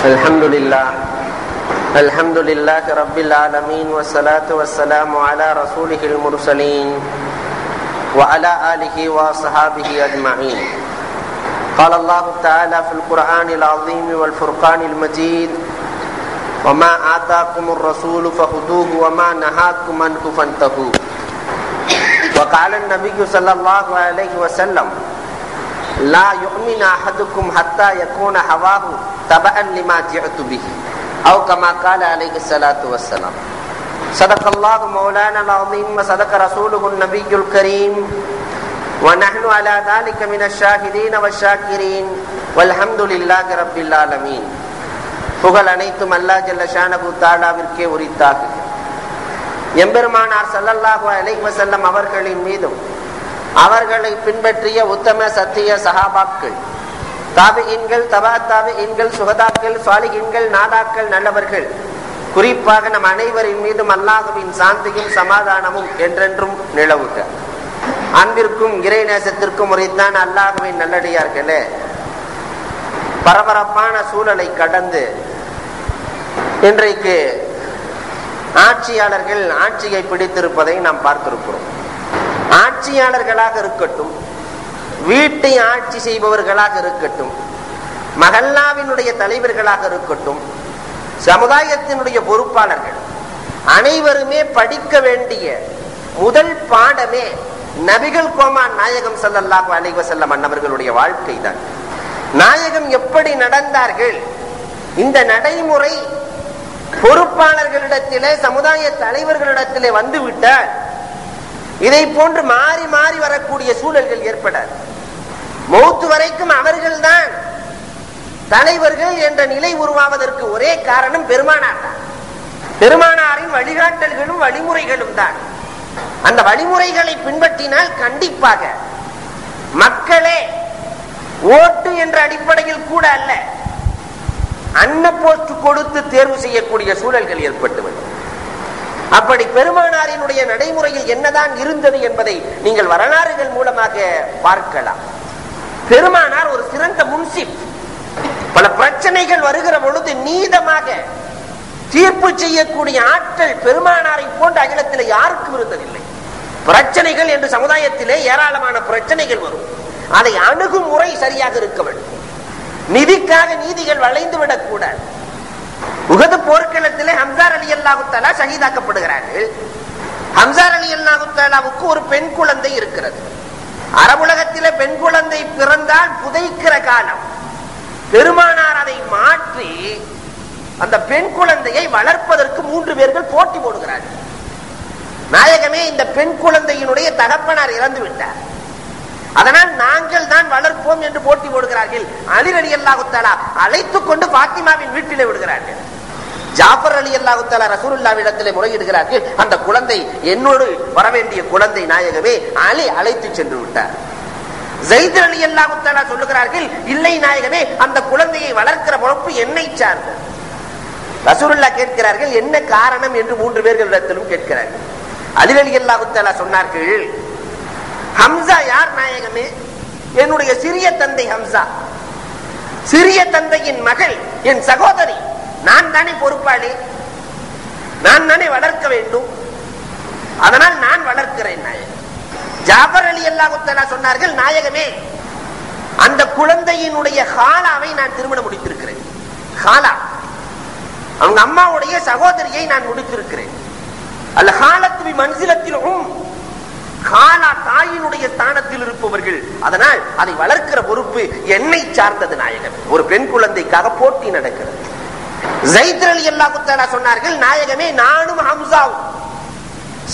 الحمد لله رب العالمين والصلاة والسلام على رسوله المرسلين وعلى آله وصحابه أجمعين. قال الله تعالى في القرآن العظيم والفرقان المجيد: وما آتاكم الرسول فخذوه وما نهاكم عنه فانتهوا. وقال النبي صلى الله عليه وسلم: لا يؤمن أحدكم حتى يكون هواه تبعا لما جئت به، أو كما قال عليه الصلاة والسلام. صدق الله مولانا العظيم وصدق رسوله النبي الكريم، ونحن على ذلك من الشاهدين والشاكرين والحمد لله رب العالمين. புகழ் அனைத்தும் அல்லாஹ் ஜல்ல ஷானஹு தஆலாவிற்கே உரித்தாகுக. எம்பெருமானார் ஸல்லல்லாஹு அலைஹி வஸல்லம் அவர்களின் மீதும் அவர்களை பின்பற்றிய உத்தம சத்திய சஹாபாக்கள், தாபிஈன்கள், தபா தாபிஈன்கள், சுஹதாக்கள், சாலிஹீன்கள், நாதாக்கள், நல்லவர்கள், குறிப்பாக நம் அனைவரின் மீதும் அல்லாஹ்வின் சாந்தியும் சமாதானமும் என்றென்றும் நிலவுக. அன்பிற்கும் இறை நேசத்திற்கும் உரித்தான அல்லாஹ்வின் நல்லடியார்களே, பரபரப்பான சூழலை கடந்து இன்றைக்கு ஆட்சியாளர்கள் ஆட்சியை பிடித்திருப்பதை நாம் பார்த்திருக்கிறோம். ஆட்சியாளர்களாக இருக்கட்டும், வீட்டை ஆட்சி செய்பவர்களாக இருக்கட்டும், மஹல்லாவினுடைய தலைவர்களாக இருக்கட்டும், சமுதாயத்தினுடைய பொறுப்பாளர்கள் அனைவருமே படிக்க வேண்டிய முதல் பாடமே நபிகள் கோமான் நாயகம் ஸல்லல்லாஹு அலைஹி வஸல்லம் அன்னவர்களுடைய வாழ்க்கை தான். நாயகம் எப்படி நடந்தார்கள், இந்த நடைமுறை பொறுப்பாளர்களிடத்திலே, சமுதாய தலைவர்களிடத்திலே வந்துவிட்டால் இதை போன்று மாறி மாறி வரக்கூடிய சூழல்கள் ஏற்படாது. மௌத்து வரைக்கும் அவர்கள்தான் தலைவர்கள் என்ற நிலை உருவாவதற்கு ஒரே காரணம் பெருமானார் தான். பெருமானாரின் வழிகாட்டல்களும் வழிமுறைகளும் தான். அந்த வழிமுறைகளை பின்பற்றினால் கண்டிப்பாக மக்களே ஓட்டு என்ற அடிப்படையில் கூட அல்ல, அன்ன போஸ்ட் கொடுத்து தேர்வு செய்யக்கூடிய சூழல்கள் ஏற்பட்டுவிடும். அப்படி பெருமானாரினுடைய நடைமுறையில் என்னதான் இருந்தது என்பதை நீங்கள் வரலாறுகள் மூலமாக பார்க்கலாம். பெருமானார் ஒரு சிறந்த முன்சிப். பல பிரச்சனைகள் வருகிற பொழுது நீதமாக தீர்ப்பு செய்யக்கூடிய ஆற்றல் பெருமானாரை போன்ற அகிலத்தில் யாருக்கும் இருந்ததில்லை. பிரச்சனைகள் என்று சமுதாயத்திலே ஏராளமான பிரச்சனைகள் வரும். அதை அணுகும் முறை சரியாக இருக்க வேண்டும். நிதிக்காக நீதிகள் வளைந்து விடக் கூடாது. உஹது போர்க்களத்திலே ஹம்சார் ரலியல்லாஹு தஆலா ஷஹீதாக்கப்படுகிறார்கள். ஹம்சார் ரலியல்லாஹு தஆலாவுக்கு ஒரு பெண் குழந்தை இருக்கிறது. அரபுலகத்திலே பெண் குழந்தை பிறந்தால் புதைக்கிற காலம். பெருமானார் அதை மாற்றி அந்த பெண் குழந்தையை வளர்ப்பதற்கு 3 பேர்கள் போட்டி போடுகிறார்கள். நாயகமே, இந்த பெண் குழந்தையினுடைய தகப்பனார் இறந்து விட்டார், அதனால் நாங்கள் தான் வளர்ப்போம் என்று போட்டி போடுகிறார்கள். அலி ரலியல்லாஹு தஆலா அழைத்துக் கொண்டு பாத்திமாவின் வீட்டிலே விடுகிறார்கள். ஜாஃபர் ரலியல்லாஹு தஆலா ரசூலுல்லாஹ்விடத்திலே முறையிடுகிறார்கள், அந்த குழந்தை என்னோடு வரவேண்டிய குழந்தை நாயகமே, அலி அழைத்து சென்று விட்டார். ஸைத் ரலியல்லாஹு தஆலா சொல்லுகிறார்கள், இல்லை நாயகமே, அந்த குழந்தையை வளர்க்கிற பொறுப்பு என்னை சார்ந்தது. ரசூலுல்லாஹ் கேட்கிறார்கள், என்ன காரணம் என்று 3 பேர்களிடத்திலும் கேட்கிறார்கள். அலி ரலியல்லாஹு தஆலா சொன்னார்கள், ஹம்சா யார் நாயகமே? என்னுடைய சிறிய தந்தை ஹம்சா, சிறிய தந்தையின் மகள், என் சகோதரி. நான் தானே பொறுப்பாளி, நான் தானே வளர்க்க வேண்டும், அதனால் நான் வளர்க்கிறேன் நாயகம். ஜாஃபர் ரலியல்லாஹு தஆலா சொன்னார்கள், நாயகமே, அந்த குழந்தையினுடைய ஹாலாவை நான் திருமணம் முடித்திருக்கிறேன். ஹாலா, அவங்க அம்மாவுடைய சகோதரியை நான் முடித்திருக்கிறேன். அல்ல ஹாலத்து பி மன்சிலத்திலும், காலா தாயினுடைய ஸ்தானத்தில் இருப்பவர்கள், அதனால் அதை வளர்க்கிற பொறுப்பு என்னை சார்ந்தது நாயகம். ஒரு பெண் குழந்தைக்காக போட்டி நடக்கிறது. ஸைத் ரலியல்லாஹு தஆலா சொன்னார்கள், நாயகமே, நானும் ஹம்சாவும்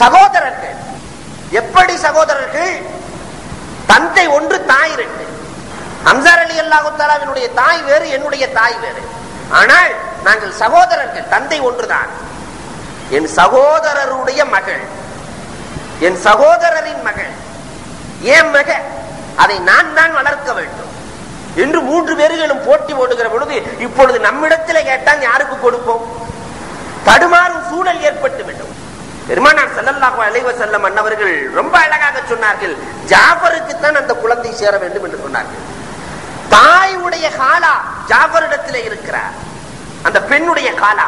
சகோதரர்கள். எப்படி சகோதரர்கள்? தந்தை ஒன்று, தாய் 2. ஹம்சா ரலியல்லாஹு தஆலாவினுடைய தாய் வேறு, என்னுடைய தாய் வேறு, ஆனால் நாங்கள் சகோதரர்கள், தந்தை ஒன்றுதான். என் சகோதரருடைய மகள், என் சகோதரரின் மகள், என் மகள், அதை நான் தான் வளர்க்க வேண்டும் என்று 3 பேர்களும் போட்டி போடுகிற பொழுது, இப்பொழுது நம்மிடத்தில் கேட்டால் யாருக்கு கொடுப்போம்? தடுமாறும் சூழல் ஏற்பட்டுவிடும். பெருமானார் ஸல்லல்லாஹு அலைஹி வஸல்லம் அன்னவர்கள் ரொம்ப அழகாக சொன்னார்கள், ஜாஃபருக்கு தான் அந்த குழந்தை சேர வேண்டும் என்று சொன்னார்கள். தாயுடைய ஹாலா ஜாஃபரிடத்தில் இருக்கிறார், பெண்ணுடைய காலா.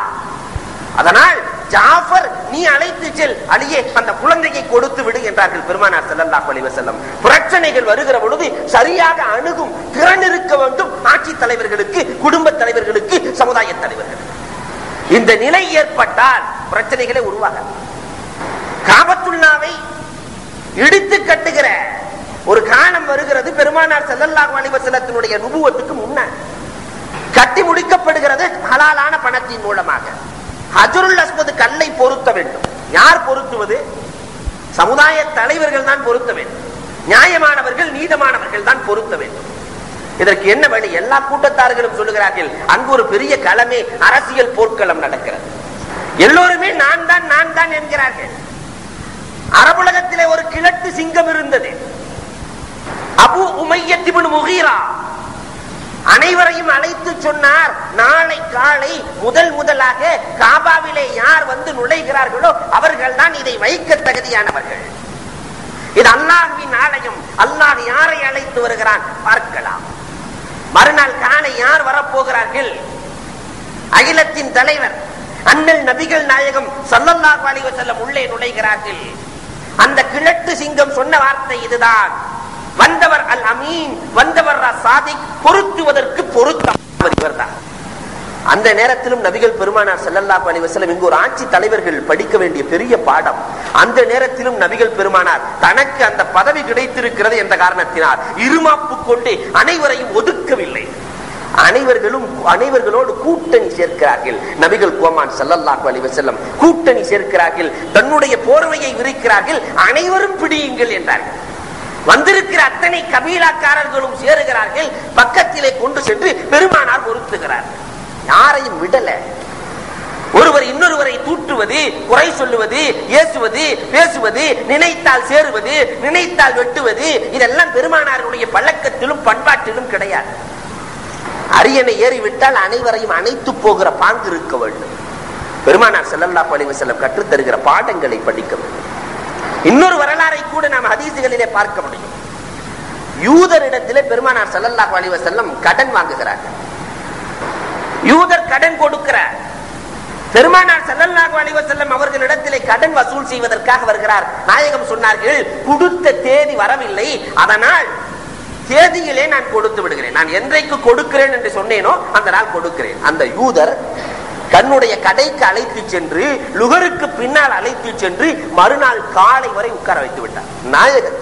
அதனால் ஜாஃபர் நீ அழைத்து செல், அலியே அந்த குழந்தையை கொடுத்து விடு என்றார்கள் பெருமானார் ஸல்லல்லாஹு அலைஹி வஸல்லம். பிரச்சனைகள் வருகிற பொழுது சரியாக அணுகும் திறன் இருக்க வேண்டும் ஆட்சி தலைவர்களுக்கு, குடும்ப தலைவர்களுக்கு, சமுதாய தலைவர்களுக்கு. இந்த நிலை ஏற்பட்டால் பிரச்சனைகளை உருவாக. காபத்துல்லாவை இடித்து கட்டுகிற ஒரு காலம் வருகிறது. பெருமானார் ஸல்லல்லாஹு அலைஹி வஸல்லத்தினுடைய நுபுவத்துக்கு முன்ன கட்டி முடிக்கப்படுகிறது ஹலாலான பணத்தின் மூலமாக. ஹஜ்ருல் அஸ்வத் கல்லை பொருத்த வேண்டும். யார் பொருத்துவது? சமுதாய தலைவர்கள் தான் பொருத்த வேண்டும். நியாயமானவர்கள், நீதமானவர்கள் தான் பொருத்த வேண்டும். இதற்கு என்ன வழி? எல்லா கூட்டத்தார்களும் சொல்லுகிறார்கள், அங்கு ஒரு பெரிய களமே அரசியல் போர்க்களம் நடக்கிறது. எல்லோருமே நான் தான் என்கிறார்கள். அரபுலகத்திலே ஒரு கிழட்டு சிங்கம் இருந்தது, அபு உமையத் இப்னு முகீரா. அனைவரையும் அழைத்து சொன்னார், நாளை காலை முதலாக காபாவிலே யார் வந்து நுழைகிறார்களோ அவர்கள் தான் இதை வைக்க தகுதியானவர்கள். இது அல்லாஹ்வின் ஆலயம், அல்லாஹ் யாரை அழைத்து வருகிறான் பார்க்கலாம். மறுநாள் காலை யார் வரப்போகிறார்கள்? அகிலத்தின் தலைவர் அண்ணல் நபிகள் நாயகம் ஸல்லல்லாஹு அலைஹி வஸல்லம் உள்ளே நுழைகிறார்கள். அந்த கிழட்டு சிங்கம் சொன்ன வார்த்தை இதுதான், வந்தவர் அல் அமீன், வந்தவர் சாதிக், பொருத்துவதற்கு பொருத்தவர் இவர்தான். அந்த நேரத்திலும் நபிகள் பெருமானார் ஸல்லல்லாஹு அலைஹி வஸல்லம் இங்கு ஒரு ஆட்சி தலைவர்கள் படிக்க வேண்டிய பெரிய பாடம். அந்த நேரத்திலும் நபிகள் பெருமானார் தனக்கு அந்த பதவி கிடைத்திருக்கிறது என்ற காரணத்தினால் இருமாப்பு கொண்டு அனைவரையும் ஒதுக்கவில்லை. அனைவர்களோடு கூட்டணி சேர்க்கிறார்கள். நபிகள் கோமான் ஸல்லல்லாஹு அலைஹி வஸல்லம் கூட்டணி சேர்க்கிறார்கள், தன்னுடைய போர்வையை விரிக்கிறார்கள், அனைவரும் பிடியுங்கள் என்றார்கள். வந்திருக்கிற அத்தனை கபீலாக்காரர்களும் சேருகிறார்கள், பக்கத்திலே கொண்டு சென்று பெருமானார் பொருத்துகிறார்கள். யாரையும் விடல. ஒருவர் இன்னொருவரை தூற்றுவது, குறை சொல்லுவது, ஏசுவது, பேசுவது, நினைத்தால் சேருவது, நினைத்தால் வெட்டுவது, இதெல்லாம் பெருமானாருடைய பழக்கத்திலும் பண்பாட்டிலும் கிடையாது. அரியணை ஏறிவிட்டால் அனைவரையும் அணைத்து போகிற பாங்கு இருக்க வேண்டும். பெருமானார் ஸல்லல்லாஹு அலைஹி வஸல்லம் கற்றுத் தருகிற பாடங்களை படிக்க வேண்டும். இன்னொரு வரலாறை கூட நாம் ஹதீசுகளிலே பார்க்க முடியும். யூதரிடத்திலே பெருமானார் ஸல்லல்லாஹு அலைஹி வஸல்லம் கடன் வாங்குகிறார்கள். யூதர் கடன் கொடுக்கிறார். பெருமானார் ஸல்லல்லாஹு அலைஹி வஸல்லம் அவர்களிடத்திலே கடன் வசூல் செய்வதற்காக வருகிறார். நாயகம் சொன்னார்கள், கொடுத்த தேதி வரவில்லை, அதனால் தேதியிலே நான் கொடுத்து விடுகிறேன். நான் என்றைக்கு கொடுக்கிறேன் என்று சொன்னேனோ அந்த நாள் கொடுக்கிறேன். அந்த யூதர் தன்னுடைய கடைக்கு அழைத்து சென்று, லுகருக்கு பின்னால் அழைத்து சென்று மறுநாள் காலை வரை உட்கார வைத்து விட்டார். நாயகர்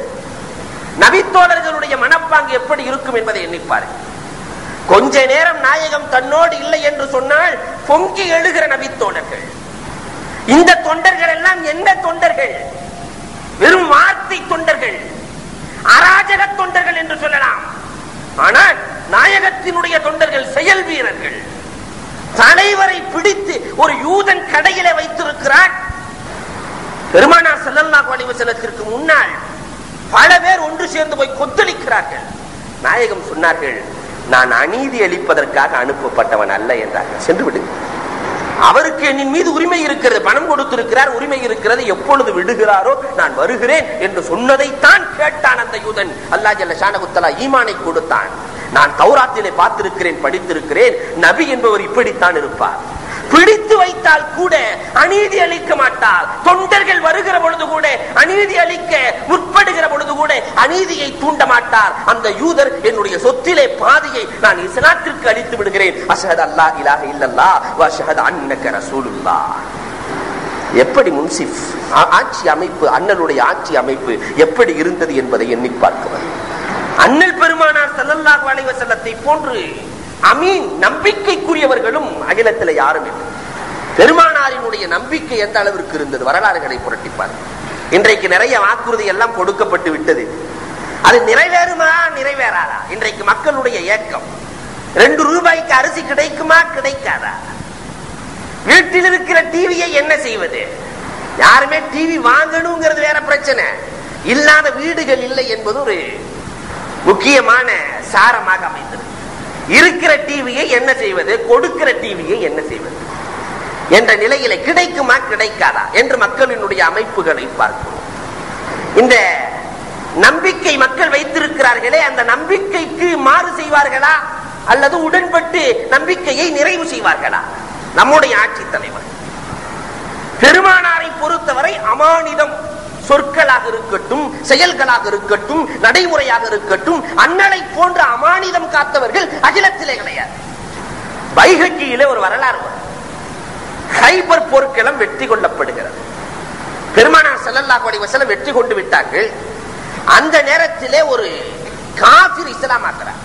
நபித்தோழர்களுடைய மனப்பாங்கு எப்படி இருக்கும் என்பதை எண்ணிப்பாரு. கொஞ்ச நேரம் நாயகம் தன்னோடு இல்லை என்று சொன்னால் பொங்கி எழுகிற நபித்தோழர்கள். இந்த தொண்டர்கள் எல்லாம் என்ன தொண்டர்கள்? வெறும் வார்த்தை தொண்டர்கள், அராஜக தொண்டர்கள் என்று சொல்லலாம். ஆனால் நாயகத்தினுடைய தொண்டர்கள் செயல் வீரர்கள். தலைவரை பிடித்து ஒரு யூதன் கடையிலே வைத்திருக்கிறார். பெருமானார் ஸல்லல்லாஹு அலைஹி வஸல்லத்திற்கு முன்னால் பல பேர் ஒன்று சேர்ந்து போய் கொத்தளிக்கிறார்கள். நாயகம் சொன்னார்கள், நான் அநீதி அளிப்பதற்காக அனுப்பப்பட்டவன் அல்ல என்றார்கள். சென்று விடுங்க. அவருக்கு என் மீது உரிமை இருக்கிறது, பணம் கொடுத்திருக்கிறார், உரிமை இருக்கிறது, எப்பொழுது விடுகிறாரோ நான் வருகிறேன் என்று சொன்னதைத்தான் கேட்டான் அந்த யூதன். அல்லாஹ் ஜல்ல ஷானஹு தஆலா ஈமானை கொடுத்தான். நான் தௌராத்திலே பார்த்திருக்கிறேன், படித்திருக்கிறேன், நபி என்பவர் இப்படித்தான் இருப்பார். பிடித்து வைத்தால் கூட அநீதி அளிக்க மாட்டார். தொண்டர்கள் வருகிற பொழுது கூட அநீதி அளிக்க முற்படுகிற பொழுது கூட அநீதியை தூண்ட மாட்டார். அந்த யூதர் என்னுடைய சொத்திலே பாதியை நான் இஸ்லாத்திற்கு அளித்து விடுகிறேன். அஷ்ஹது அல்லா இலாஹ இல்லல்லாஹ் வ அஷ்ஹது அன்னக ரசூலுல்லாஹ். எப்படி முன்சிப் ஆட்சி அமைப்பு, அண்ணலுடைய ஆட்சி அமைப்பு எப்படி இருந்தது என்பதை எண்ணி பார்க்கிறோம். அண்ணல் பெருமானார் ஸல்லல்லாஹு அலைஹி வஸல்லத்தை போன்று அமீன் நம்பிக்கைக்குரியவர்களும் அகிலத்தில் யாரும் இல்லை. பெருமானாரினுடைய நம்பிக்கை எந்த அளவிற்கு இருந்தது வரலாறுகளை புரட்டிப்பார். இன்றைக்கு நிறைய வாக்குறுதி எல்லாம் கொடுக்கப்பட்டு விட்டது. அது நிறைவேறுமா நிறைவேறாதா? இன்றைக்கு மக்களுடைய ஏக்கம், 2 ரூபாய்க்கு அரிசி கிடைக்குமா கிடைக்காதா? வீட்டில் இருக்கிற டிவியை என்ன செய்வது? யாருமே டிவி வாங்கணுங்கிறது வேற பிரச்சனை, இல்லாத வீடுகள் இல்லை என்பது ஒரு முக்கியமான சாரமாக அமைந்தது. இருக்கிற டிவியை என்ன செய்வது, கொடுக்கிற டிவியை என்ன செய்வது என்ற நிலையில கிடைக்குமா கிடைக்காதா என்று மக்களினுடைய அமைப்புகளை பார்க்கிறோம். இந்த நம்பிக்கை மக்கள் வைத்திருக்கிறார்களே, அந்த நம்பிக்கைக்கு மாறு செய்வார்களா அல்லது உடன்பட்டு நம்பிக்கையை நிறைவு செய்வார்களா? நம்முடைய ஆட்சி தலைவர். பெருமானாரை பொறுத்தவரை அமானிதம் சொற்களாக இருக்கட்டும், செயல்களாக இருக்கட்டும், நடைமுறையாக இருக்கட்டும், அண்ணலை போன்ற அமானிதம் காத்தவர்கள் அகிலத்திலே கிடையாது. வைகக்கியிலே ஒரு வரலாறு, ஹைபர் போர்க்களம் வெற்றி கொள்ளப்படுகிறது. பெருமானார் ஸல்லல்லாஹு அலைஹி வஸல்லம் வெற்றி கொண்டு விட்டார்கள். அந்த நேரத்திலே ஒரு காஃபிர் இஸ்லாமாக்கிறார்.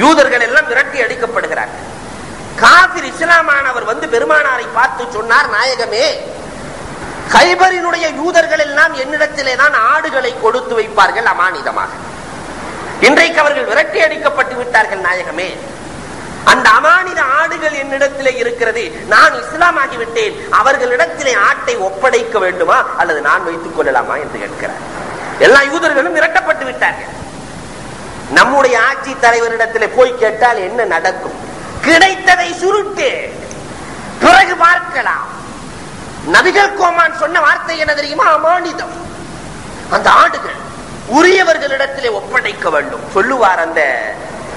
யூதர்கள் எல்லாம் விரட்டி அடிக்கப்படுகிறார்கள். காஃபிர் இஸ்லாமானவர் வந்து பெருமானாரை பார்த்து சொன்னார், நாயகமே, கைபரினுடைய யூதர்கள் எல்லாம் என்னிடத்திலே தான் ஆடுகளை கொடுத்து வைப்பார்கள் அமானிதமாக. இன்றைக்கு அவர்கள் விரட்டி அடிக்கப்பட்டு விட்டார்கள் நாயகமே. அந்த அமானித ஆடுகள் என்னிடத்திலே இருக்கிறது. நான் இஸ்லாமாகிவிட்டேன். அவர்களிடத்திலே ஆட்டை ஒப்படைக்க வேண்டுமா அல்லது நான் வைத்துக் கொள்ளலாமா என்று கேட்கிறார். எல்லா யூதர்களும் விரட்டப்பட்டு விட்டார்கள். நம்முடைய ஆட்சி தலைவரிடத்திலே போய் கேட்டால் என்ன நடக்கும்? கிடைத்ததை சுருட்டு, பிறகு பார்க்கலாம். நபிகள் கோமான் சொன்ன வார்த்தை என்ன தெரியுமா? அமானிதம். அந்த ஆடுகள் உரியவர்களிடத்திலே ஒப்படைக்க வேண்டும் சொல்லுவார். அந்த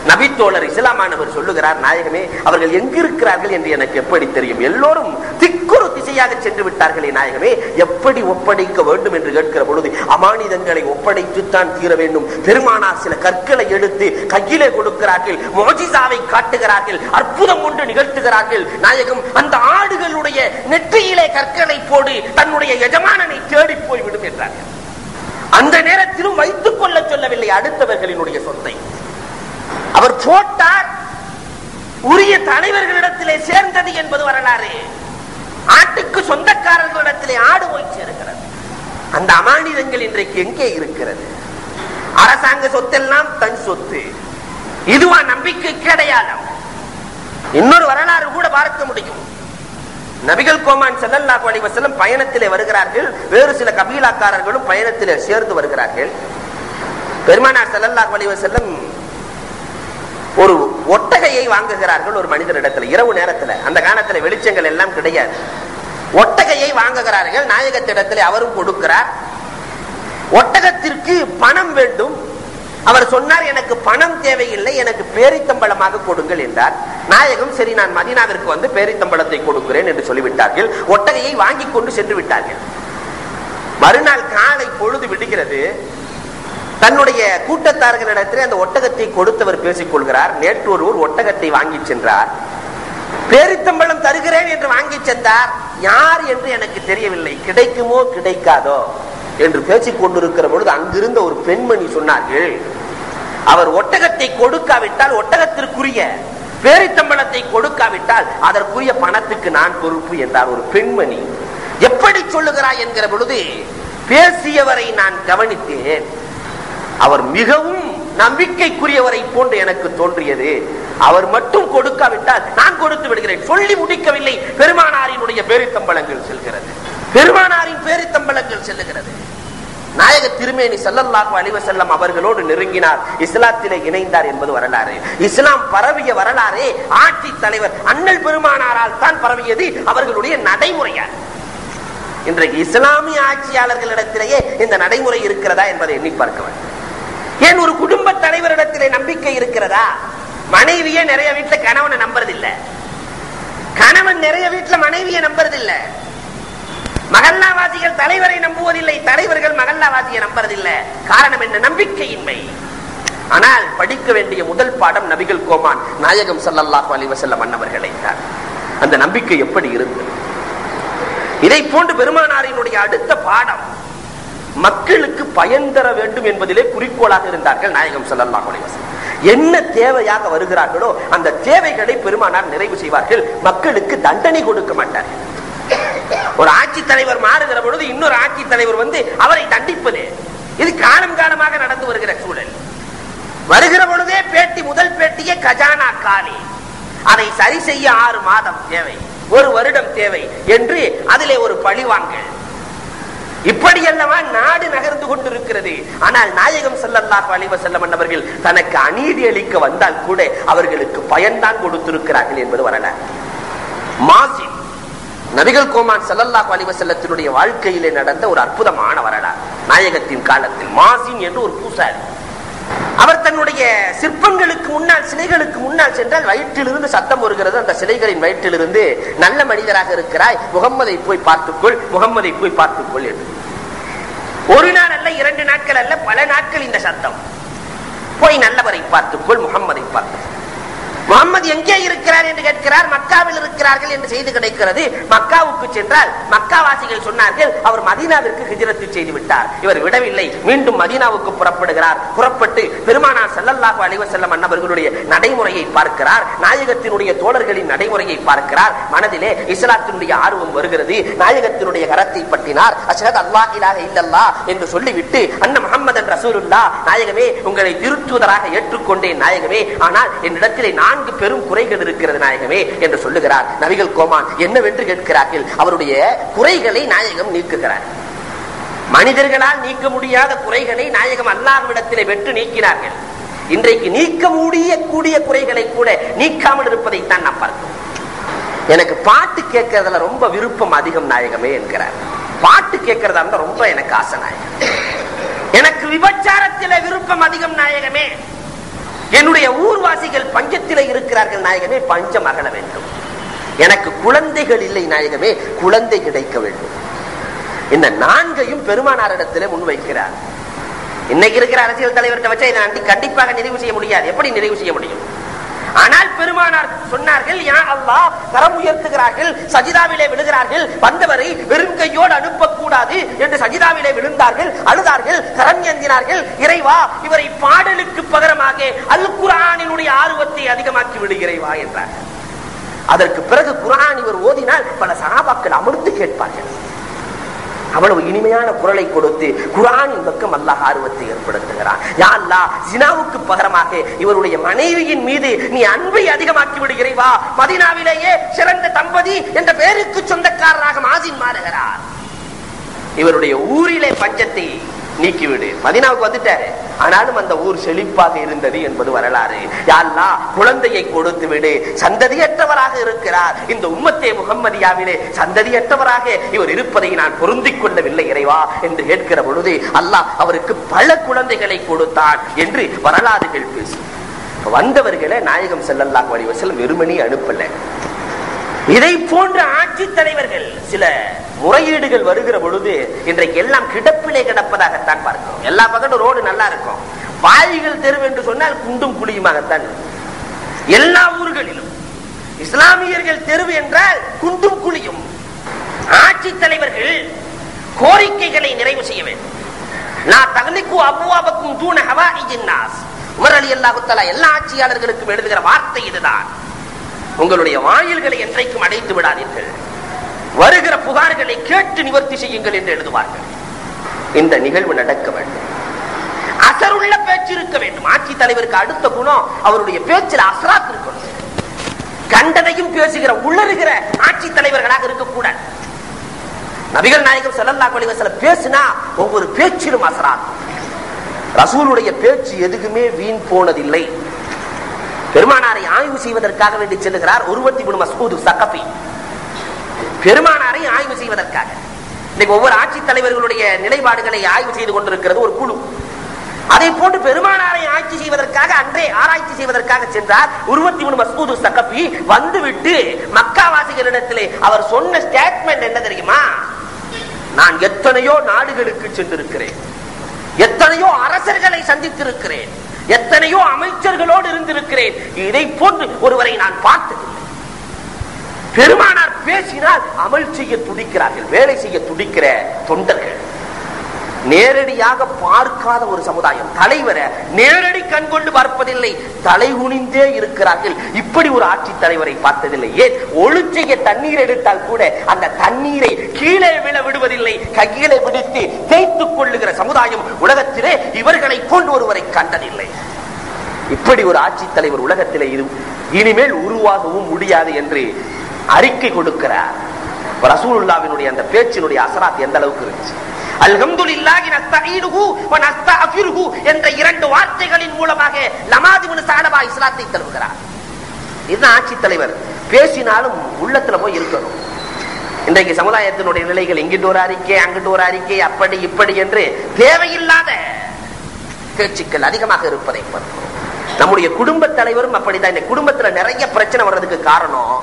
நபித்தோழர் இஸ்லாமானவர் சொல்லுகிறார், நாயகமே, அவர்கள் எங்கிருக்கிறார்கள் என்று எனக்கு எப்படி தெரியும்? எல்லோரும் திக்குறு திசையாக சென்று விட்டார்களே நாயகமே, எப்படி ஒப்படைக்க வேண்டும் என்று கேட்கிற பொழுது, அமானிதங்களை ஒப்படைத்துத்தான் தீர வேண்டும். பெருமானார் சில கற்களை எடுத்து கையிலே கொடுக்கிறார்கள், மோஜிசாவை காட்டுகிறார்கள், அற்புதம் ஒன்று நிகழ்த்துகிறார்கள். நாயகம், அந்த ஆடுகளுடைய நெற்றியிலே கற்களை போடு, தன்னுடைய எஜமானனை தேடி போய்விடும் என்றார்கள். அந்த நேரத்திலும் வைத்துக் கொள்ள சொல்லவில்லை, அடுத்தவர்களினுடைய சொத்தை அவர் போட்டார். உரிய தலைவர்களிடத்திலே சேர்ந்தது என்பது வரலாறு. ஆட்டுக்கு சொந்தக்காரர்களிடத்திலே ஆடு போய் சேர்கிறது. அந்த அமானிதங்கள் இன்றைக்கு எங்கே இருக்கிறது? அரசாங்க சொத்தெல்லாம் தன் சொத்து. இதுவா நம்பிக்கைக்கு அடையாளம்? இன்னொரு வரலாறு கூட பார்க்க முடியும். நபிகள் கோமான் ஸல்லல்லாஹு அலைஹி வஸல்லம் பயணத்திலே வருகிறார்கள். வேறு சில கபீலாக்காரர்களும் பயணத்திலே சேர்ந்து வருகிறார்கள். பெருமானார் ஸல்லல்லாஹு அலைஹி வஸல்லம் ஒரு ஒட்டகையை வாங்குகிறார்கள் ஒரு மனிதரிடத்தில். இரவு நேரத்தில், அந்த காலத்தில் வெளிச்சங்கள் எல்லாம் கிடையாது. ஒட்டகையை வாங்குகிறார்கள். நாயகத்திடத்தில் அவரும் கொடுக்கிறார். ஒட்டகத்திற்கு பணம் வேண்டும். அவர் சொன்னார், எனக்கு பணம் தேவையில்லை, எனக்கு பேரித்தம்பளமாக கொடுங்கள் என்றார். நாயகம், சரி, நான் மதீனாவிற்கு வந்து பேரித்தம்பளத்தை கொடுக்கிறேன் என்று சொல்லிவிட்டார்கள். ஒட்டகையை வாங்கி கொண்டு சென்று விட்டார்கள். மறுநாள் காலை பொழுது விடுகிறது. தன்னுடைய கூட்டத்தார்களிடத்தில் அந்த ஒட்டகத்தை கொடுத்தவர் பேசிக் கொள்கிறார். நேற்று ஒருவர் ஒட்டகத்தை வாங்கி சென்றார், பேரித்தம்பளம் தருகிறேன் என்று வாங்கி சென்றார். யார் என்று எனக்கு தெரியவில்லை, கிடைக்குமோ கிடைக்காதோ என்று பேசிக் கொண்டிருக்கிற பொழுது அங்கிருந்த ஒரு பெண்மணி சொன்னார்கள், அவர் ஒட்டகத்தை கொடுக்காவிட்டால், ஒட்டகத்திற்குரிய பேரித்தம்பளத்தை கொடுக்காவிட்டால் அதற்குரிய பணத்துக்கு நான் பொறுப்பு என்றார். ஒரு பெண்மணி. எப்படி சொல்லுகிறாய் என்கிற பொழுது பேசியவரை நான் கவனித்தேன். அவர் மிகவும் நம்பிக்கைக்குரியவரை போன்று எனக்கு தோன்றியது. அவர் மட்டும் கொடுக்காவிட்டால் நான் கொடுத்து விடுகிறேன். சொல்லி முடிக்கவில்லை, பெருமானாரினுடைய பேரித்தம்பளங்கள் செல்கிறது. பெருமானாரின் பேரித்தம்பளங்கள் செல்லுகிறது. நாயக திருமேனி ஸல்லல்லாஹு அலைஹி வஸல்லம் அவர்களோடு நெருங்கினார், இஸ்லாத்திலே இணைந்தார் என்பது வரலாறு. இஸ்லாம் பரவிய வரலாறே ஆட்சி தலைவர் அண்ணல் பெருமானாரால் தான் பரவியது, அவர்களுடைய நடைமுறையால். இன்றைக்கு இஸ்லாமிய ஆட்சியாளர்களிடத்திலேயே இந்த நடைமுறை இருக்கிறதா என்பதை எண்ணி பார்க்க வேண்டும். ஏன் ஒரு குடும்ப தலைவரிடத்திலே நம்பிக்கை இருக்கிறதா? மனைவியே நிறைய வீட்டுல கணவனை நம்புறதில்லை, கணவன் நிறைய வீட்டுல மனைவியை நம்புறதில்லை. மகல்லாவாசிகள் தலைவரை நம்புவதில்லை, தலைவர்கள் மகல்லாவாசியை நம்புறதில்லை. காரணம் என்ன? நம்பிக்கையின்மை. ஆனால் படிக்க வேண்டிய முதல் பாடம் நபிகள் கோமான் நாயகம் ஸல்லல்லாஹு அலைஹி வஸல்லம் அன்னவர்களை தான். அந்த நம்பிக்கை எப்படி இருந்தது? இதை போன்று பெருமானாரினுடைய அடுத்த பாடம், மக்களுக்கு பயன் தர வேண்டும் என்பதிலே குறிக்கோளாக இருந்தார்கள் நாயகம் ஸல்லல்லாஹு அலைஹி வஸல்லம். என்ன தேவையாக வருகிறார்களோ அந்த தேவைகளை பெருமானார் நிறைவு செய்வார்கள். மக்களுக்கு தண்டனை கொடுக்க மாட்டார்கள். ஒரு ஆட்சி தலைவர் மாறுகிற பொழுது இன்னொரு ஆட்சி தலைவர் வந்து அவரை தண்டிப்பது, இது காலம் காலமாக நடந்து வருகிற சூழல். வருகிற பொழுதே பேட்டி, முதல் பேட்டியே கஜானா காலி, அதை சரி செய்ய 6 மாதம் தேவை, 1 வருடம் தேவை என்று அதிலே ஒரு பழிவாங்கல். இப்படி அல்லவா நாடு நகர்ந்து கொண்டிருக்கிறது. ஆனால் நாயகம் ஸல்லல்லாஹு அலைஹி வஸல்லம் அவர்கள் தனக்கு அநீதி அளிக்க வந்தால் கூட அவர்களுக்கு பயன்தான் கொடுத்திருக்கிறார்கள் என்பது வரலாறு. மாசின் நபிகள் கோமான் ஸல்லல்லாஹு அலைஹி வஸல்லத்தினுடைய வாழ்க்கையிலே நடந்த ஒரு அற்புதமான வரலாறு. நாயகத்தின் காலத்தில் மாசின் என்று ஒரு பூசாரி, அவர் தன்னுடைய சிற்பங்களுக்கு முன்னால், சிலைகளுக்கு முன்னால் சென்றால் வயிற்றிலிருந்து சத்தம் வருகிறது. அந்த சிலைகளின் வயிற்றிலிருந்து நல்ல மனிதராக இருக்கிறாய், முகம்மதை போய் பார்த்துக்கொள், முகம்மதை போய் பார்த்துக்கொள் என்று. ஒரு நாள் அல்ல, 2 நாட்கள் அல்ல, பல நாட்கள் இந்த சத்தம். போய் நல்லவரை பார்த்துக்கொள், முகம்மதை பார்த்துக்கொள். முகம்மது எங்கே இருக்கிறார் என்று கேட்கிறார். மக்காவில் இருக்கிறார்கள் என்று செய்தி கிடைக்கிறது. மக்காவுக்கு சென்றால் மக்காவாசிகள் சொன்னார்கள், அவர் மதீனாவிற்கு ஹிஜ்ரத் செய்து விட்டார். இவர் விடவில்லை, மீண்டும் மதீனாவுக்கு புறப்படுகிறார். புறப்பட்டு பெருமானார் ஸல்லல்லாஹு அலைஹி வஸல்லம் அன்னவர்களுடைய நடைமுறையை பார்க்கிறார், நாயகத்தினுடைய தோழர்களின் நடைமுறையை பார்க்கிறார். மனதிலே இஸ்லாத்தினுடைய ஆர்வம் வருகிறது. நாயகத்தினுடைய கரத்தை பற்றினார். அஷ்ஹது அல்லாஹ் இலாஹ இல்லல்லாஹ் என்று சொல்லிவிட்டு, அன்ன முஹம்மதன் ரசூலுல்லாஹ், நாயகமே உங்களை திருத்தூதராக ஏற்றுக்கொண்டேன் நாயகமே, ஆனால் என்னிடத்திலே 4 பெரும் குறைகள் இருக்கிறது நாயகமே என்று சொல்லுகிறார். நபிகள் கோமான் என்னவென்று கேட்கிறார்கள். அவருடைய குறைகளை நாயகம் நீக்குகிறார். மனிதர்களால் நீக்க முடியாத குறைகளை நாயகம் அல்லாஹ்விடத்திலே வென்று நீக்கினார்கள். இன்றைக்கு நீக்க முடியக்கூடிய குறைகளை கூட நீக்காமல் இருப்பதைத்தான் நாம் பார்க்கிறோம். எனக்கு பாட்டு கேட்கறதுல ரொம்ப விருப்பம் அதிகம் நாயகமே என்கிறார். பாட்டு கேட்கறதா இருந்தா ரொம்ப எனக்கு ஆசை நாயகம். எனக்கு விபச்சாரத்தில விருப்பம் அதிகம் நாயகமே. என்னுடைய ஊர்வாசிகள் பஞ்சத்திலே இருக்கிறார்கள் நாயகமே, பஞ்சம் அகல வேண்டும். எனக்கு குழந்தைகள் இல்லை நாயகமே, குழந்தை கிடைக்க வேண்டும். இந்த 4ஐயும் பெருமானாரிடத்திலே முன்வைக்கிறார். இன்னைக்கு இருக்கிற அரசியல் தலைவர்கிட்ட வச்சா இதை கண்டிப்பாக நிறைவு செய்ய முடியாது. எப்படி நிறைவு செய்ய முடியும்? ஆனால் பெருமானார் சொன்னார்கள், யா அல்லாஹ், கரம் உயர்த்துகிறார்கள், சஜிதாவிலே விழுகிறார்கள், வந்தவரை வெறும் கையோடு அனுப்பக்கூடாது என்று சஜிதாவிலே விழுந்தார்கள், அழுதார்கள், கரம் ஏந்தினார்கள். இறைவா, இவரை பாடலுக்கு பகரமாக அல் குர்ஆனினுடைய ஆர்வத்தை அதிகமாக்கி விடு இறைவா என்றார். அதற்கு பிறகு குர்ஆன் இவர் ஓதினால் பல சஹாபாக்கள் அமர்ந்து கேட்பார்கள். அவ்வளவு இனிமையான குரலை கொடுத்து குர்ஆனின் பக்கம் அல்லாஹ் ஆர்வத்தை ஏற்படுத்துகிறான். யா அல்லாஹ், ஜினாவுக்கு பகரமாக இவருடைய மனைவியின் மீது நீ அன்பை அதிகமாக்கி விடுகிறீவா. மதீனாவிலேயே சிறந்த தம்பதி என்ற பெயருக்கு சொந்தக்காரராக மாசின் மாறுகிறார். இவருடைய ஊரிலே பஞ்சத்தை நீக்கிவிடு. மதீனாவுக்கு வந்துட்டாரு, ஆனாலும் அந்த ஊர் செழிப்பாக இருந்தது என்பது வரலாறு. யா அல்லாஹ், குழந்தையை கொடுத்து விடு. சந்ததியற்றவராக இருக்கிறார். இந்த உம்மத்தே முஹம்மதியாவிலே சந்ததியற்றவராக இவர் இருப்பதை நான் பொருந்திக் கொள்ளவில்லை இறைவா என்று கேட்கிற பொழுது அல்லாஹ் அவருக்கு பல குழந்தைகளை கொடுத்தான் என்று வரலாறுகள் பேசும். வந்தவர்களை நாயகம் ஸல்லல்லாஹு அலைஹி வஸல்லம் வெறுமனே அனுப்பல. இதை போன்ற ஆட்சி தலைவர்கள் சில முறையீடுகள் வருகிற பொழுது இன்றைக்கு எல்லாம் கிடப்பிலே கிடப்பதாகத்தான் பார்க்கிறோம். எல்லா பக்கமும் ரோடு நல்லா இருக்கும், வாய்கள் தெரு என்று சொன்னால் குண்டும் குழியுமாகத்தான். எல்லா ஊர்களிலும் இஸ்லாமியர்கள் தெருவு என்றால் குண்டும் குழியும். ஆட்சி தலைவர்கள் கோரிக்கைகளை நிறைவு செய்ய வேண்டும். நான் தக்லிகு அப்வாபக்கும் தூன ஹவாயிஜின் நாஸ். உமர் ரலியல்லாஹு தஆலா எல்லா ஆட்சியாளர்களுக்கும் எழுதுகிற வார்த்தை இதுதான். உங்களுடைய வாயில்களை என்றைக்கும் அடைத்து விடாதீர்கள், வருகிற புகார்களை கேட்டு நிவர்த்தி செய்யுங்கள் என்று எழுதுவார்கள். இந்த நிகழ்வு நடக்க வேண்டும். அசருள்ள பேச்சு இருக்க வேண்டும். ஆட்சி தலைவருக்கு அடுத்த குணம் அவருடைய பேச்சில் அசராத் இருக்கணும். கண்டதையும் பேசுகிற உளறுகிற ஆட்சி தலைவர்களாக இருக்கக்கூடாது. நபிகள் நாயகம் ஸல்லல்லாஹு அலைஹி வஸல்லம் பேசினா ஒவ்வொரு பேச்சிலும் அசராத். ரசூலுடைய பேச்சு எதுக்குமே வீண் போனதில்லை. பெருமானாரை ஆய்வு செய்வதற்காக வேண்டி செல்லுகிறார் உர்வத் இப்னு மஸ்ஊத் ஸகஃபி. பெருமானாரை ஆய்வு செய்வதற்காக இன்னைக்கு ஒவ்வொரு ஆட்சி தலைவர்களுடைய நிலைப்பாடுகளை ஆய்வு செய்து கொண்டிருக்கிறது ஒரு குழு. அதை போன்று பெருமானாரை ஆட்சி செய்வதற்காக அன்றே ஆராய்ச்சி செய்வதற்காக சென்றார் உர்வத் இப்னு மஸ்ஊத் ஸகஃபி. வந்துவிட்டு மக்காவாசிகளிடத்திலே அவர் சொன்ன ஸ்டேட்மெண்ட் என்ன தெரியுமா? நான் எத்தனையோ நாடுகளுக்கு சென்றிருக்கிறேன், எத்தனையோ அரசர்களை சந்தித்திருக்கிறேன், எத்தனையோ அமைச்சர்களோடு இருந்திருக்கிறேன், இதை போன்று ஒருவரை நான் பார்த்ததில்லை. பெருமானார் பேசினால் அமல் செய்ய துடிக்கிறார்கள், வேலை செய்ய துடிக்கிற தொண்டர்கள். நேரடியாக பார்க்காத ஒரு சமுதாயம், தலைவரை நேரடி கண்கொண்டு பார்ப்பதில்லை, தலை குனிந்தே இருக்கிறார்கள். இப்படி ஒரு ஆட்சி தலைவரை பார்த்ததில்லை. ஏன் ஒழுச்செய்ய தண்ணீர் எடுத்தால் கூட அந்த தண்ணீரை கீழே விழ விடுவதில்லை, கையிலே பிடித்து தேய்த்துக் கொள்ளுகிற சமுதாயம் உலகத்திலே இவர்களை போன்று ஒருவரை கண்டதில்லை. இப்படி ஒரு ஆட்சி தலைவர் உலகத்திலே இனிமேல் உருவாகவும் முடியாது என்று அறிக்கை கொடுக்கிறார். ரசூலுல்லாஹ்வினுடைய அந்த பேச்சினுடைய அசராத் எந்த அளவுக்கு இருந்துச்சு. அல்ஹம்துலில்லாஹி நஸ்தஈனுஹு வ நஸ்தஃபிருஹு என்ற 2 வார்த்தைகளின் மூலமாக லமாத் இப்னு ஸஅலபா இஸ்லாத்தை தழுவுகிறார். இதுதான் ஆட்சி தலைவர். பேசினாலும் உள்ளத்துல போய் இருக்கணும். இன்றைக்கு சமுதாயத்தினுடைய நிலைகள் இங்கிட்டு ஒரு அறிக்கை, அங்கிட்டு ஒரு அறிக்கை, அப்படி இப்படி என்று தேவையில்லாத பேச்சுக்கள் அதிகமாக இருப்பதை பார்க்கிறோம். நம்முடைய குடும்ப தலைவரும் அப்படித்தான். இந்த குடும்பத்துல நிறைய பிரச்சனை வர்றதுக்கு காரணம்